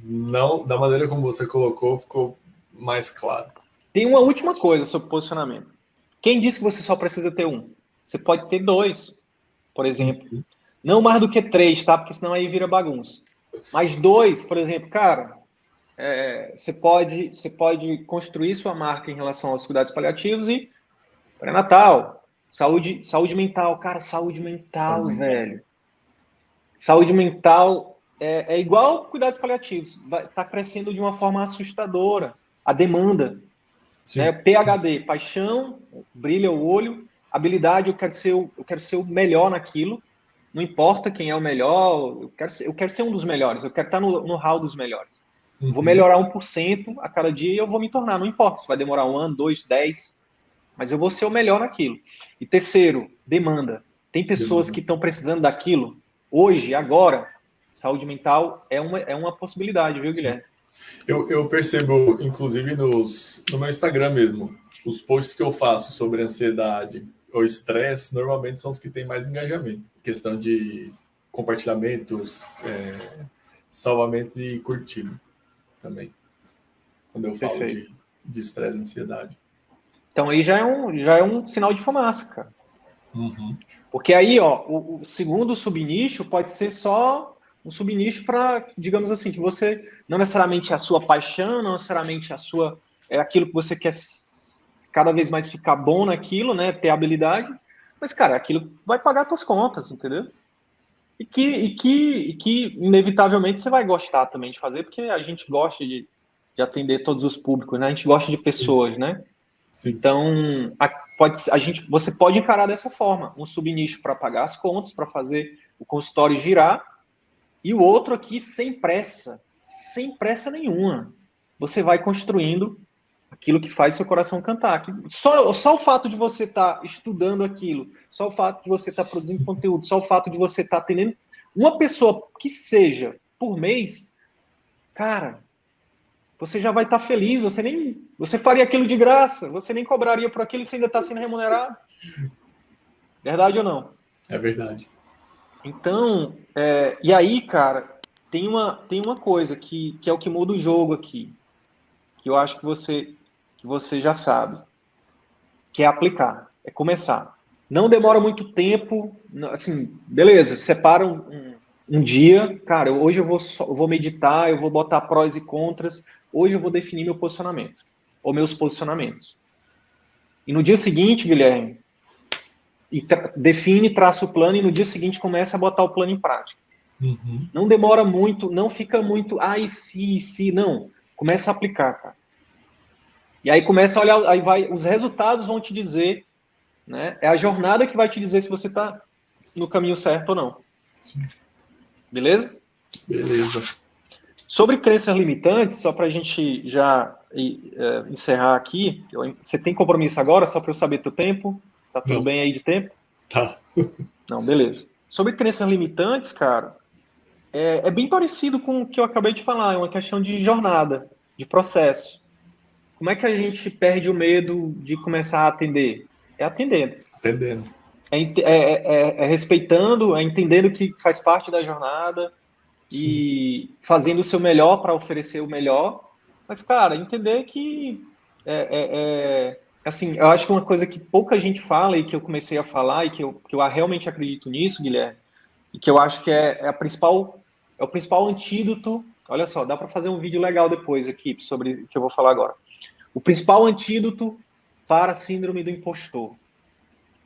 não da maneira como você colocou, ficou mais claro. Tem uma última coisa sobre posicionamento. Quem disse que você só precisa ter um? Você pode ter 2, por exemplo. Não mais do que 3, tá? Porque senão aí vira bagunça. Mais dois, por exemplo, cara, você pode construir sua marca em relação aos cuidados paliativos e pré-natal, saúde mental. Cara, saúde Saúde mental, mental. velho. Saúde mental é igual cuidados paliativos. Tá crescendo de uma forma assustadora. A demanda, né? Sim. PhD, paixão, brilha o olho, habilidade, eu quero ser o melhor naquilo. Não importa quem é o melhor, eu quero ser um dos melhores, eu quero estar no hall dos melhores. Vou Uhum. melhorar 1% a cada dia e eu vou me tornar, não importa se vai demorar 1 ano, 2, 10, mas eu vou ser o melhor naquilo. E terceiro, demanda. Tem pessoas Demanda. que estão precisando daquilo hoje, agora. Saúde mental é uma possibilidade, viu, Sim. Guilherme? Eu percebo, inclusive, no meu Instagram mesmo, os posts que eu faço sobre ansiedade ou estresse, normalmente são os que têm mais engajamento. Questão de compartilhamentos, salvamentos e curtido também, quando eu falo Perfeito. de estresse e ansiedade. Então aí já é um sinal de fumaça, cara. Uhum. Porque aí, ó, o segundo subnicho pode ser só um subnicho para, digamos assim, que você não necessariamente é a sua paixão, não necessariamente é aquilo que você quer cada vez mais ficar bom naquilo, né, ter habilidade, mas cara, aquilo vai pagar suas contas, entendeu? E que inevitavelmente você vai gostar também de fazer, porque a gente gosta de atender todos os públicos, né? A gente gosta de Sim, pessoas, né? sim. Então, você pode encarar dessa forma, um subnicho para pagar as contas, para fazer o consultório girar, e o outro aqui sem pressa nenhuma. Você vai construindo aquilo que faz seu coração cantar. Só o fato de você estar estudando aquilo, só o fato de você estar produzindo conteúdo, só o fato de você estar atendendo uma pessoa que seja por mês, cara, você já vai estar feliz, você faria aquilo de graça, você nem cobraria por aquilo e você ainda está sendo remunerado. Verdade ou não? É verdade. Então, e aí, cara, tem uma coisa que é o que muda o jogo aqui, que eu acho que você já sabe, que é aplicar, é começar. Não demora muito tempo, assim, beleza, separa um dia, cara, hoje eu vou meditar, eu vou botar prós e contras, hoje eu vou definir meu posicionamento, ou meus posicionamentos. E no dia seguinte, Guilherme, define, traça o plano e no dia seguinte começa a botar o plano em prática. Uhum. Não demora muito, não fica muito, e se, não. Começa a aplicar, cara. E aí começa a olhar, os resultados vão te dizer, né? É a jornada que vai te dizer se você está no caminho certo ou não. Sim. Beleza? Beleza. Sobre crenças limitantes, só para a gente já encerrar aqui, você tem compromisso agora, só para eu saber teu tempo? Tá tudo Não, bem aí de tempo? tá. Não, beleza. Sobre crenças limitantes, cara, é bem parecido com o que eu acabei de falar, é uma questão de jornada, de processo. Como é que a gente perde o medo de começar a atender? É atendendo. Entendendo. É respeitando, é entendendo que faz parte da jornada Sim. e fazendo o seu melhor para oferecer o melhor. Mas, cara, entender que assim, eu acho que uma coisa que pouca gente fala e que eu comecei a falar e que eu realmente acredito nisso, Guilherme, e que eu acho que é o principal antídoto. Olha só, dá para fazer um vídeo legal depois aqui sobre o que eu vou falar agora. O principal antídoto para a síndrome do impostor.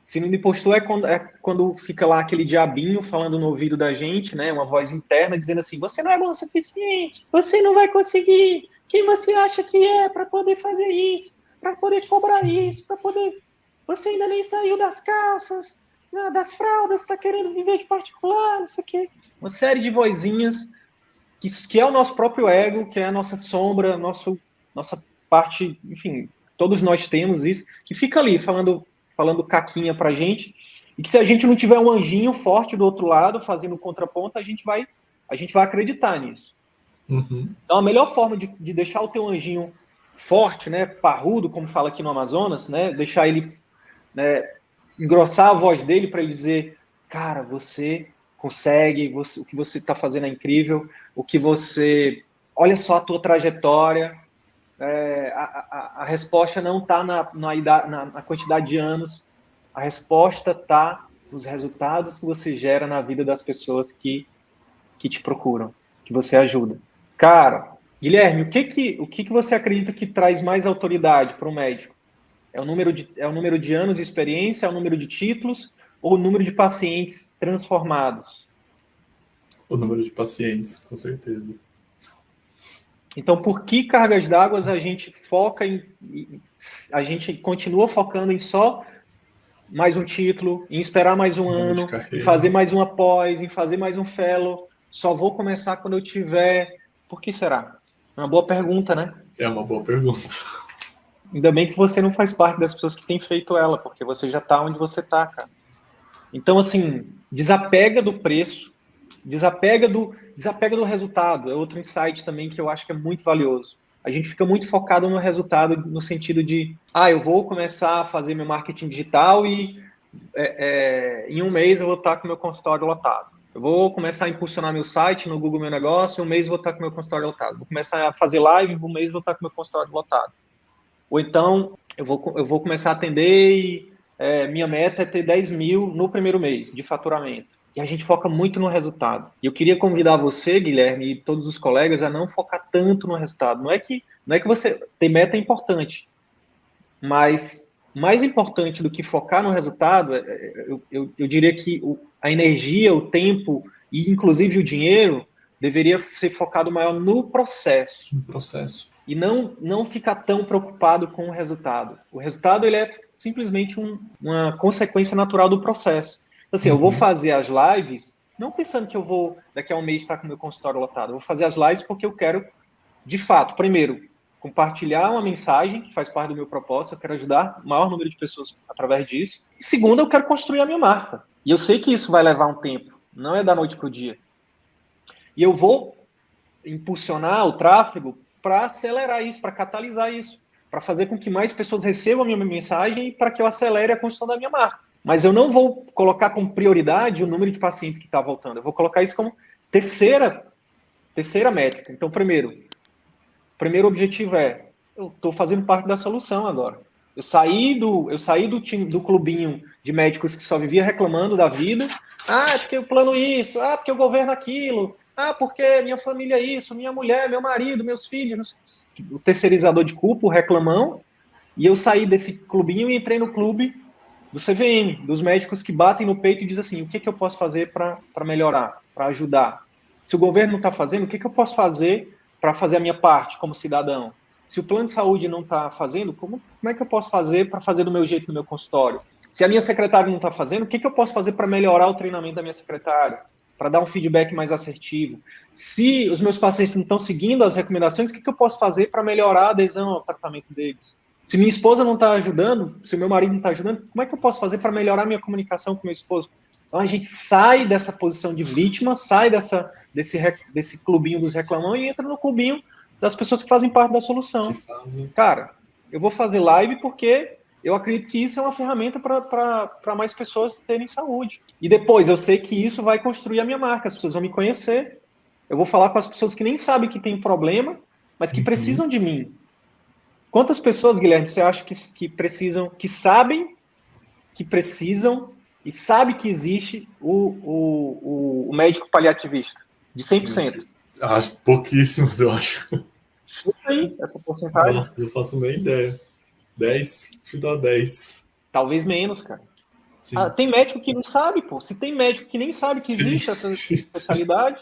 Síndrome do impostor é quando fica lá aquele diabinho falando no ouvido da gente, né? Uma voz interna dizendo assim: você não é bom o suficiente, você não vai conseguir. Quem você acha que é para poder fazer isso, para poder cobrar Sim. isso, para poder. Você ainda nem saiu das calças, das fraldas, está querendo viver de particular, não sei o quê. Uma série de vozinhas que é o nosso próprio ego, que é a nossa sombra, nossa parte, enfim, todos nós temos isso, que fica ali falando caquinha pra gente, e que se a gente não tiver um anjinho forte do outro lado, fazendo contraponto, a gente vai acreditar nisso. Uhum. Então, a melhor forma de deixar o teu anjinho forte, né, parrudo, como fala aqui no Amazonas, né, deixar ele, né, engrossar a voz dele para ele dizer, cara, você consegue, o que você está fazendo é incrível, olha só a tua trajetória, a resposta não está na quantidade de anos, a resposta está nos resultados que você gera na vida das pessoas que te procuram. que você ajuda. Cara, Guilherme, o que você acredita que traz mais autoridade para um médico? É o número de anos de experiência, é o número de títulos ou o número de pacientes transformados? O número de pacientes, com certeza. Então, por que cargas d'água a gente foca a gente continua focando em só mais um título, em esperar mais um ano, em fazer mais uma pós, em fazer mais um fellow? Só vou começar quando eu tiver. Por que será? É uma boa pergunta, né? É uma boa pergunta. Ainda bem que você não faz parte das pessoas que têm feito ela, porque você já está onde você está, cara. Então, assim, desapega do preço, desapega do resultado. É outro insight também que eu acho que é muito valioso. A gente fica muito focado no resultado, no sentido de, eu vou começar a fazer meu marketing digital e em um mês eu vou estar com meu consultório lotado. Eu vou começar a impulsionar meu site no Google Meu Negócio, em um mês eu vou estar com meu consultório lotado. Vou começar a fazer live, em um mês eu vou estar com meu consultório lotado. Ou então, eu vou começar a atender e minha meta é ter 10 mil no primeiro mês de faturamento. E a gente foca muito no resultado. E eu queria convidar você, Guilherme, e todos os colegas a não focar tanto no resultado. Não é que você ter meta é importante, mas mais importante do que focar no resultado, eu diria que a energia, o tempo e inclusive o dinheiro deveria ser focado maior no processo. No processo. E não ficar tão preocupado com o resultado. O resultado ele é simplesmente uma consequência natural do processo. Então, assim, eu vou fazer as lives, não pensando que eu vou, daqui a um mês, estar com o meu consultório lotado. Eu vou fazer as lives porque eu quero, de fato, primeiro, compartilhar uma mensagem que faz parte do meu propósito, eu quero ajudar o maior número de pessoas através disso. E segundo, eu quero construir a minha marca. E eu sei que isso vai levar um tempo, não é da noite para o dia. E eu vou impulsionar o tráfego para acelerar isso, para catalisar isso, para fazer com que mais pessoas recebam a minha mensagem e para que eu acelere a construção da minha marca. Mas eu não vou colocar como prioridade o número de pacientes que está voltando. Eu vou colocar isso como terceira métrica. Então, primeiro objetivo eu estou fazendo parte da solução agora. Eu saí do time, do clubinho de médicos que só vivia reclamando da vida. É porque o plano isso, porque o governo aquilo, porque minha família isso, minha mulher, meu marido, meus filhos, o terceirizador de culpa, o reclamão, e eu saí desse clubinho e entrei no clube do CVM, dos médicos que batem no peito e dizem assim, o que eu posso fazer para melhorar, para ajudar? Se o governo não está fazendo, o que eu posso fazer para fazer a minha parte como cidadão? Se o plano de saúde não está fazendo, como é que eu posso fazer para fazer do meu jeito no meu consultório? Se a minha secretária não está fazendo, o que eu posso fazer para melhorar o treinamento da minha secretária? Para dar um feedback mais assertivo? Se os meus pacientes não estão seguindo as recomendações, o que eu posso fazer para melhorar a adesão ao tratamento deles? Se minha esposa não está ajudando, se o meu marido não está ajudando, como é que eu posso fazer para melhorar minha comunicação com meu esposo? Então a gente sai dessa posição de vítima, sai desse clubinho dos reclamão e entra no clubinho das pessoas que fazem parte da solução. Cara, eu vou fazer live porque eu acredito que isso é uma ferramenta para mais pessoas terem saúde. E depois, eu sei que isso vai construir a minha marca, as pessoas vão me conhecer, eu vou falar com as pessoas que nem sabem que tem problema, mas que precisam de mim. Quantas pessoas, Guilherme, você acha que precisam, que sabem que precisam e sabe que existe o médico paliativista? De 100%. Acho pouquíssimos, eu acho. Chuta aí essa porcentagem. Nossa, não faço nem ideia. 10, chuta 10. Talvez menos, cara. Tem médico que não sabe, pô. Se tem médico que nem sabe que existe essa especialidade,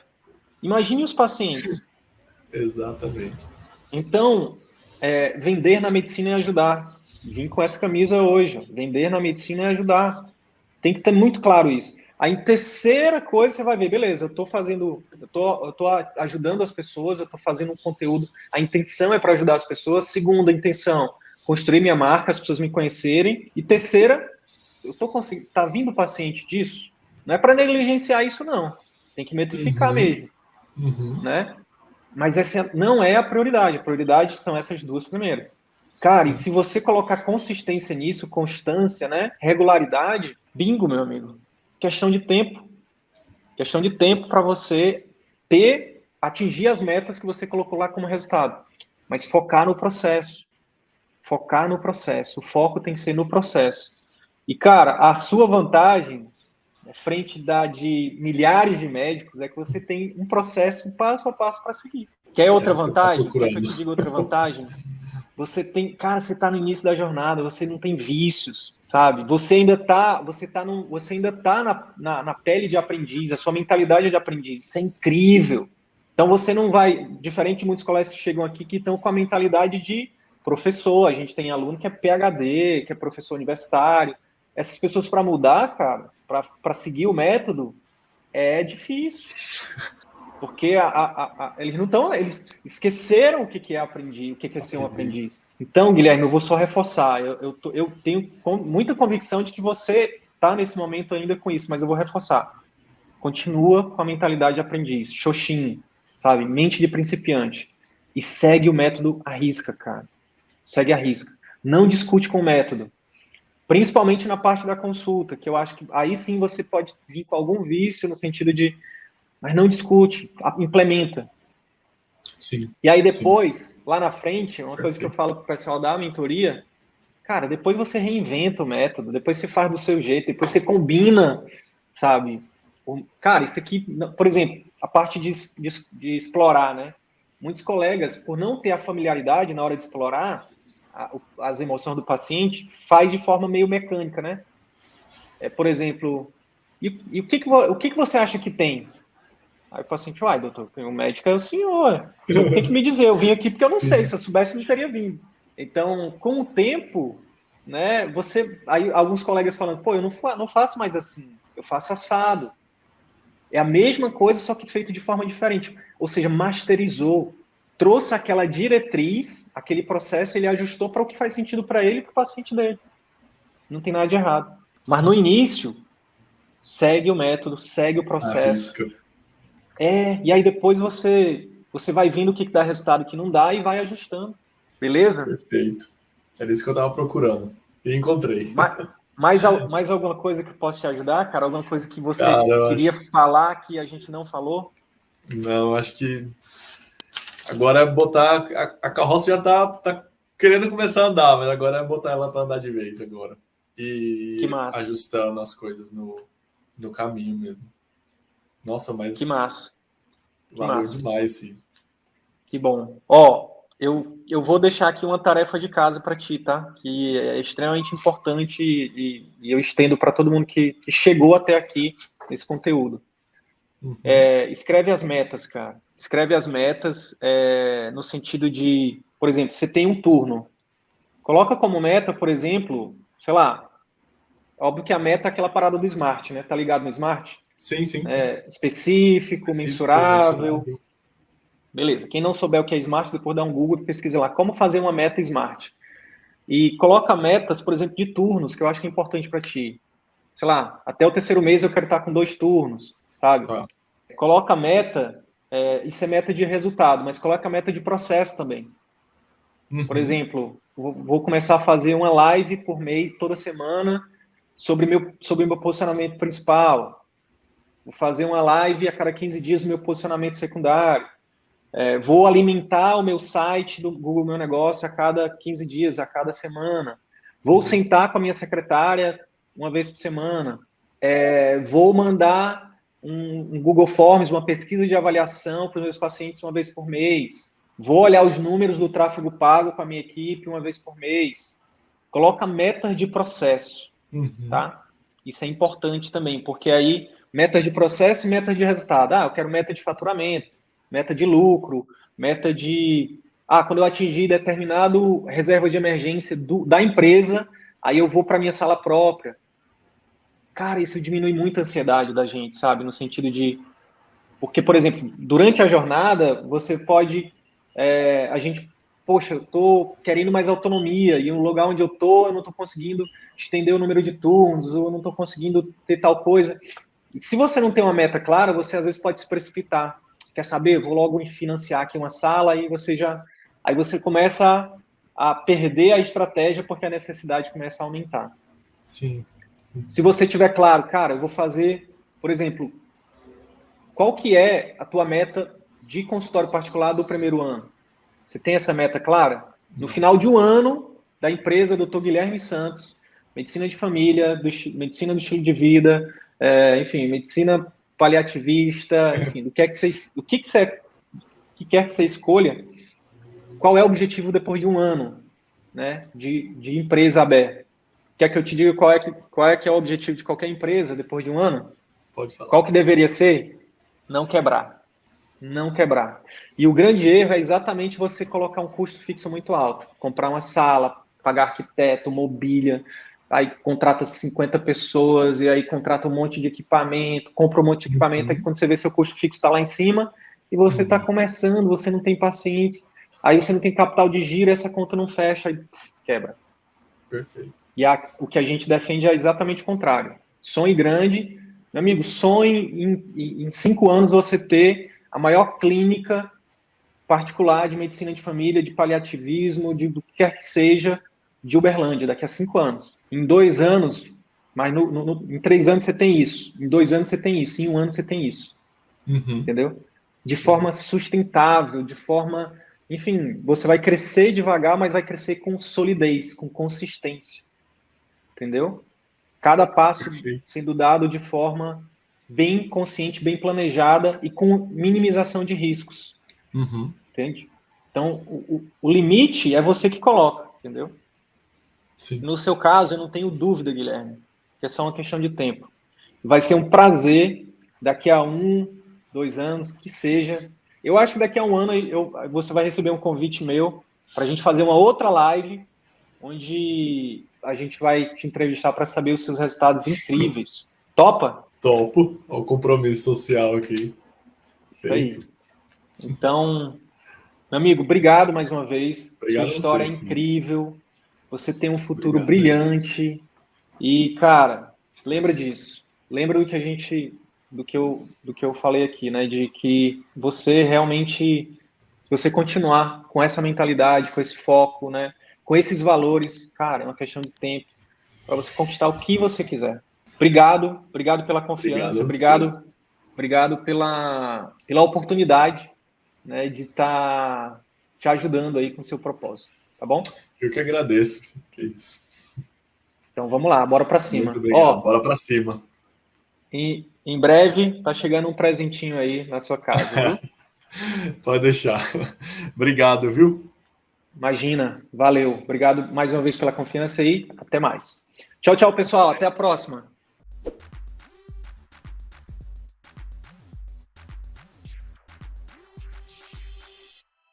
imagine os pacientes. Exatamente. Então, vender na medicina é ajudar. Vim com essa camisa hoje. Vender na medicina é ajudar. Tem que ter muito claro isso. Aí, terceira coisa, você vai ver, beleza, eu estou ajudando as pessoas, eu estou fazendo um conteúdo, a intenção é para ajudar as pessoas. Segunda intenção, construir minha marca, as pessoas me conhecerem. E terceira, eu estou conseguindo, está vindo paciente disso? Não é para negligenciar isso, não. Tem que metrificar mesmo. Né? Mas essa não é a prioridade. A prioridade são essas duas primeiras. Cara, e se você colocar consistência nisso, constância, né? Regularidade, bingo, meu amigo. Questão de tempo. Questão de tempo para você atingir as metas que você colocou lá como resultado. Mas focar no processo. Focar no processo. O foco tem que ser no processo. E, cara, a sua vantagem, frente de milhares de médicos é que você tem um processo passo a passo para seguir. Quer outra vantagem? Quer que eu te diga outra vantagem? Você tem, cara, você está no início da jornada, você não tem vícios, sabe? Você ainda está na pele de aprendiz, a sua mentalidade é de aprendiz, isso é incrível. Então você não vai, diferente de muitos colegas que chegam aqui que estão com a mentalidade de professor, a gente tem aluno que é PhD, que é professor universitário. Essas pessoas para mudar, cara, para seguir o método, é difícil. Porque eles não estão, eles esqueceram o que é aprendiz, o que é ser um aprendiz. Então, Guilherme, eu vou só reforçar. Eu tenho muita convicção de que você está nesse momento ainda com isso, mas eu vou reforçar. Continua com a mentalidade de aprendiz, Xoxin, sabe? Mente de principiante. E segue o método à risca, cara. Segue à risca. Não discute com o método. Principalmente na parte da consulta, que eu acho que aí sim você pode vir com algum vício no sentido de, mas não discute, implementa. Sim. E aí depois, lá na frente, uma coisa que eu falo para o pessoal da mentoria, cara, depois você reinventa o método, depois você faz do seu jeito, depois você combina, sabe? Cara, isso aqui, por exemplo, a parte de explorar, né? Muitos colegas, por não ter a familiaridade na hora de explorar as emoções do paciente, faz de forma meio mecânica, né? Por exemplo, e o que você acha que tem? Aí o paciente, doutor, o médico é o senhor, o senhor tem que me dizer, eu vim aqui porque eu não sei, se eu soubesse não teria vindo. Então, com o tempo, né, aí alguns colegas falando, pô, eu não faço mais assim, eu faço assado. É a mesma coisa, só que feito de forma diferente. Ou seja, masterizou, trouxe aquela diretriz, aquele processo, ele ajustou para o que faz sentido para ele e para o paciente dele. Não tem nada de errado. Mas no início, segue o método, segue o processo. E aí depois você vai vendo o que dá resultado, o que não dá e vai ajustando. Beleza? Perfeito. Era isso que eu estava procurando. E encontrei. Mais alguma coisa que possa te ajudar, cara? Alguma coisa que você queria falar que a gente não falou? Não, acho que agora é botar... A carroça já tá querendo começar a andar, mas agora é botar ela para andar de vez agora. E ajustando as coisas no caminho mesmo. Nossa, mas... Que massa. Valeu demais, sim. Que bom. Eu vou deixar aqui uma tarefa de casa para ti, tá? Que é extremamente importante e eu estendo para todo mundo que chegou até aqui nesse conteúdo. Uhum. Escreve as metas, cara. Escreve as metas no sentido de, por exemplo, você tem um turno. Coloca como meta, por exemplo, sei lá, óbvio que a meta é aquela parada do Smart, né? Tá ligado no Smart? Sim. Específico, mensurável. Beleza. Quem não souber o que é Smart, depois dá um Google e pesquisa lá como fazer uma meta Smart. E coloca metas, por exemplo, de turnos, que eu acho que é importante para ti. Sei lá, até o 3º mês eu quero estar com 2 turnos, sabe? Coloca meta, isso é meta de resultado, mas coloca meta de processo também. Uhum. Por exemplo, vou começar a fazer uma live por mês, toda semana, sobre meu posicionamento principal. Vou fazer uma live a cada 15 dias no meu posicionamento secundário. Vou alimentar o meu site do Google Meu Negócio a cada 15 dias, a cada semana. Vou sentar com a minha secretária uma vez por semana. Vou mandar um Google Forms, uma pesquisa de avaliação para os meus pacientes uma vez por mês. Vou olhar os números do tráfego pago com a minha equipe uma vez por mês. Coloca metas de processo, tá? Isso é importante também, porque aí metas de processo e metas de resultado. Eu quero meta de faturamento, meta de lucro, meta de... quando eu atingir determinado reserva de emergência da empresa, aí eu vou para a minha sala própria. Cara, isso diminui muito a ansiedade da gente, sabe? No sentido de... Porque, por exemplo, durante a jornada, você pode... Poxa, eu estou querendo mais autonomia e um lugar onde eu não estou conseguindo estender o número de turnos, ou eu não estou conseguindo ter tal coisa. E se você não tem uma meta clara, você às vezes pode se precipitar. Quer saber? Vou logo financiar aqui uma sala e aí você começa a perder a estratégia porque a necessidade começa a aumentar. Sim. Se você tiver claro, cara, eu vou fazer, por exemplo, qual que é a tua meta de consultório particular do 1º ano? Você tem essa meta clara? No final de um ano da empresa Dr. Guilherme Santos, medicina de família, medicina do estilo de vida, enfim, medicina paliativista, enfim, do que quer que você escolha, qual é o objetivo depois de um ano, né, de empresa aberta? Quer que eu te diga qual é que é o objetivo de qualquer empresa depois de um ano? Pode falar. Qual que deveria ser? Não quebrar. Não quebrar. E o grande erro é exatamente você colocar um custo fixo muito alto. Comprar uma sala, pagar arquiteto, mobília, aí contrata 50 pessoas, e aí contrata um monte de equipamento, compra um monte de equipamento, aí quando você vê seu custo fixo está lá em cima, e você está começando, você não tem pacientes, aí você não tem capital de giro, essa conta não fecha, aí quebra. Perfeito. E o que a gente defende é exatamente o contrário. Sonhe grande. Meu amigo, sonhe em 5 anos você ter a maior clínica particular de medicina de família, de paliativismo, do que quer que seja, de Uberlândia, daqui a 5 anos. Em 2 anos, mas em 3 anos você tem isso. Em 2 anos você tem isso. Em 1 ano você tem isso. Entendeu? De forma sustentável, de forma... Enfim, você vai crescer devagar, mas vai crescer com solidez, com consistência. Entendeu? Cada passo sendo dado de forma bem consciente, bem planejada e com minimização de riscos. Entende? Então, o limite é você que coloca, entendeu? Sim. No seu caso, eu não tenho dúvida, Guilherme, que é só uma questão de tempo. Vai ser um prazer, daqui a 1, 2 anos, que seja. Eu acho que daqui a 1 ano você vai receber um convite meu para a gente fazer uma outra live onde a gente vai te entrevistar para saber os seus resultados incríveis. Topa? Topo. Olha o compromisso social aqui. Isso aí. Então, meu amigo, obrigado mais uma vez. Obrigado. Sua história é incrível. Você tem um futuro Obrigado, brilhante. E, cara, lembra disso. Lembra do que eu falei aqui, né? De que você realmente, se você continuar com essa mentalidade, com esse foco, né? Com esses valores, cara, é uma questão de tempo para você conquistar o que você quiser. Obrigado pela confiança, obrigado pela oportunidade, né, de estar te ajudando aí com o seu propósito, tá bom? Eu que agradeço. Que isso. Então vamos lá, bora para cima. Muito obrigado, bora para cima. Em breve tá chegando um presentinho aí na sua casa, viu? Pode deixar. Obrigado, viu? Imagina, valeu. Obrigado mais uma vez pela confiança aí. Até mais. Tchau, tchau, pessoal. Até a próxima.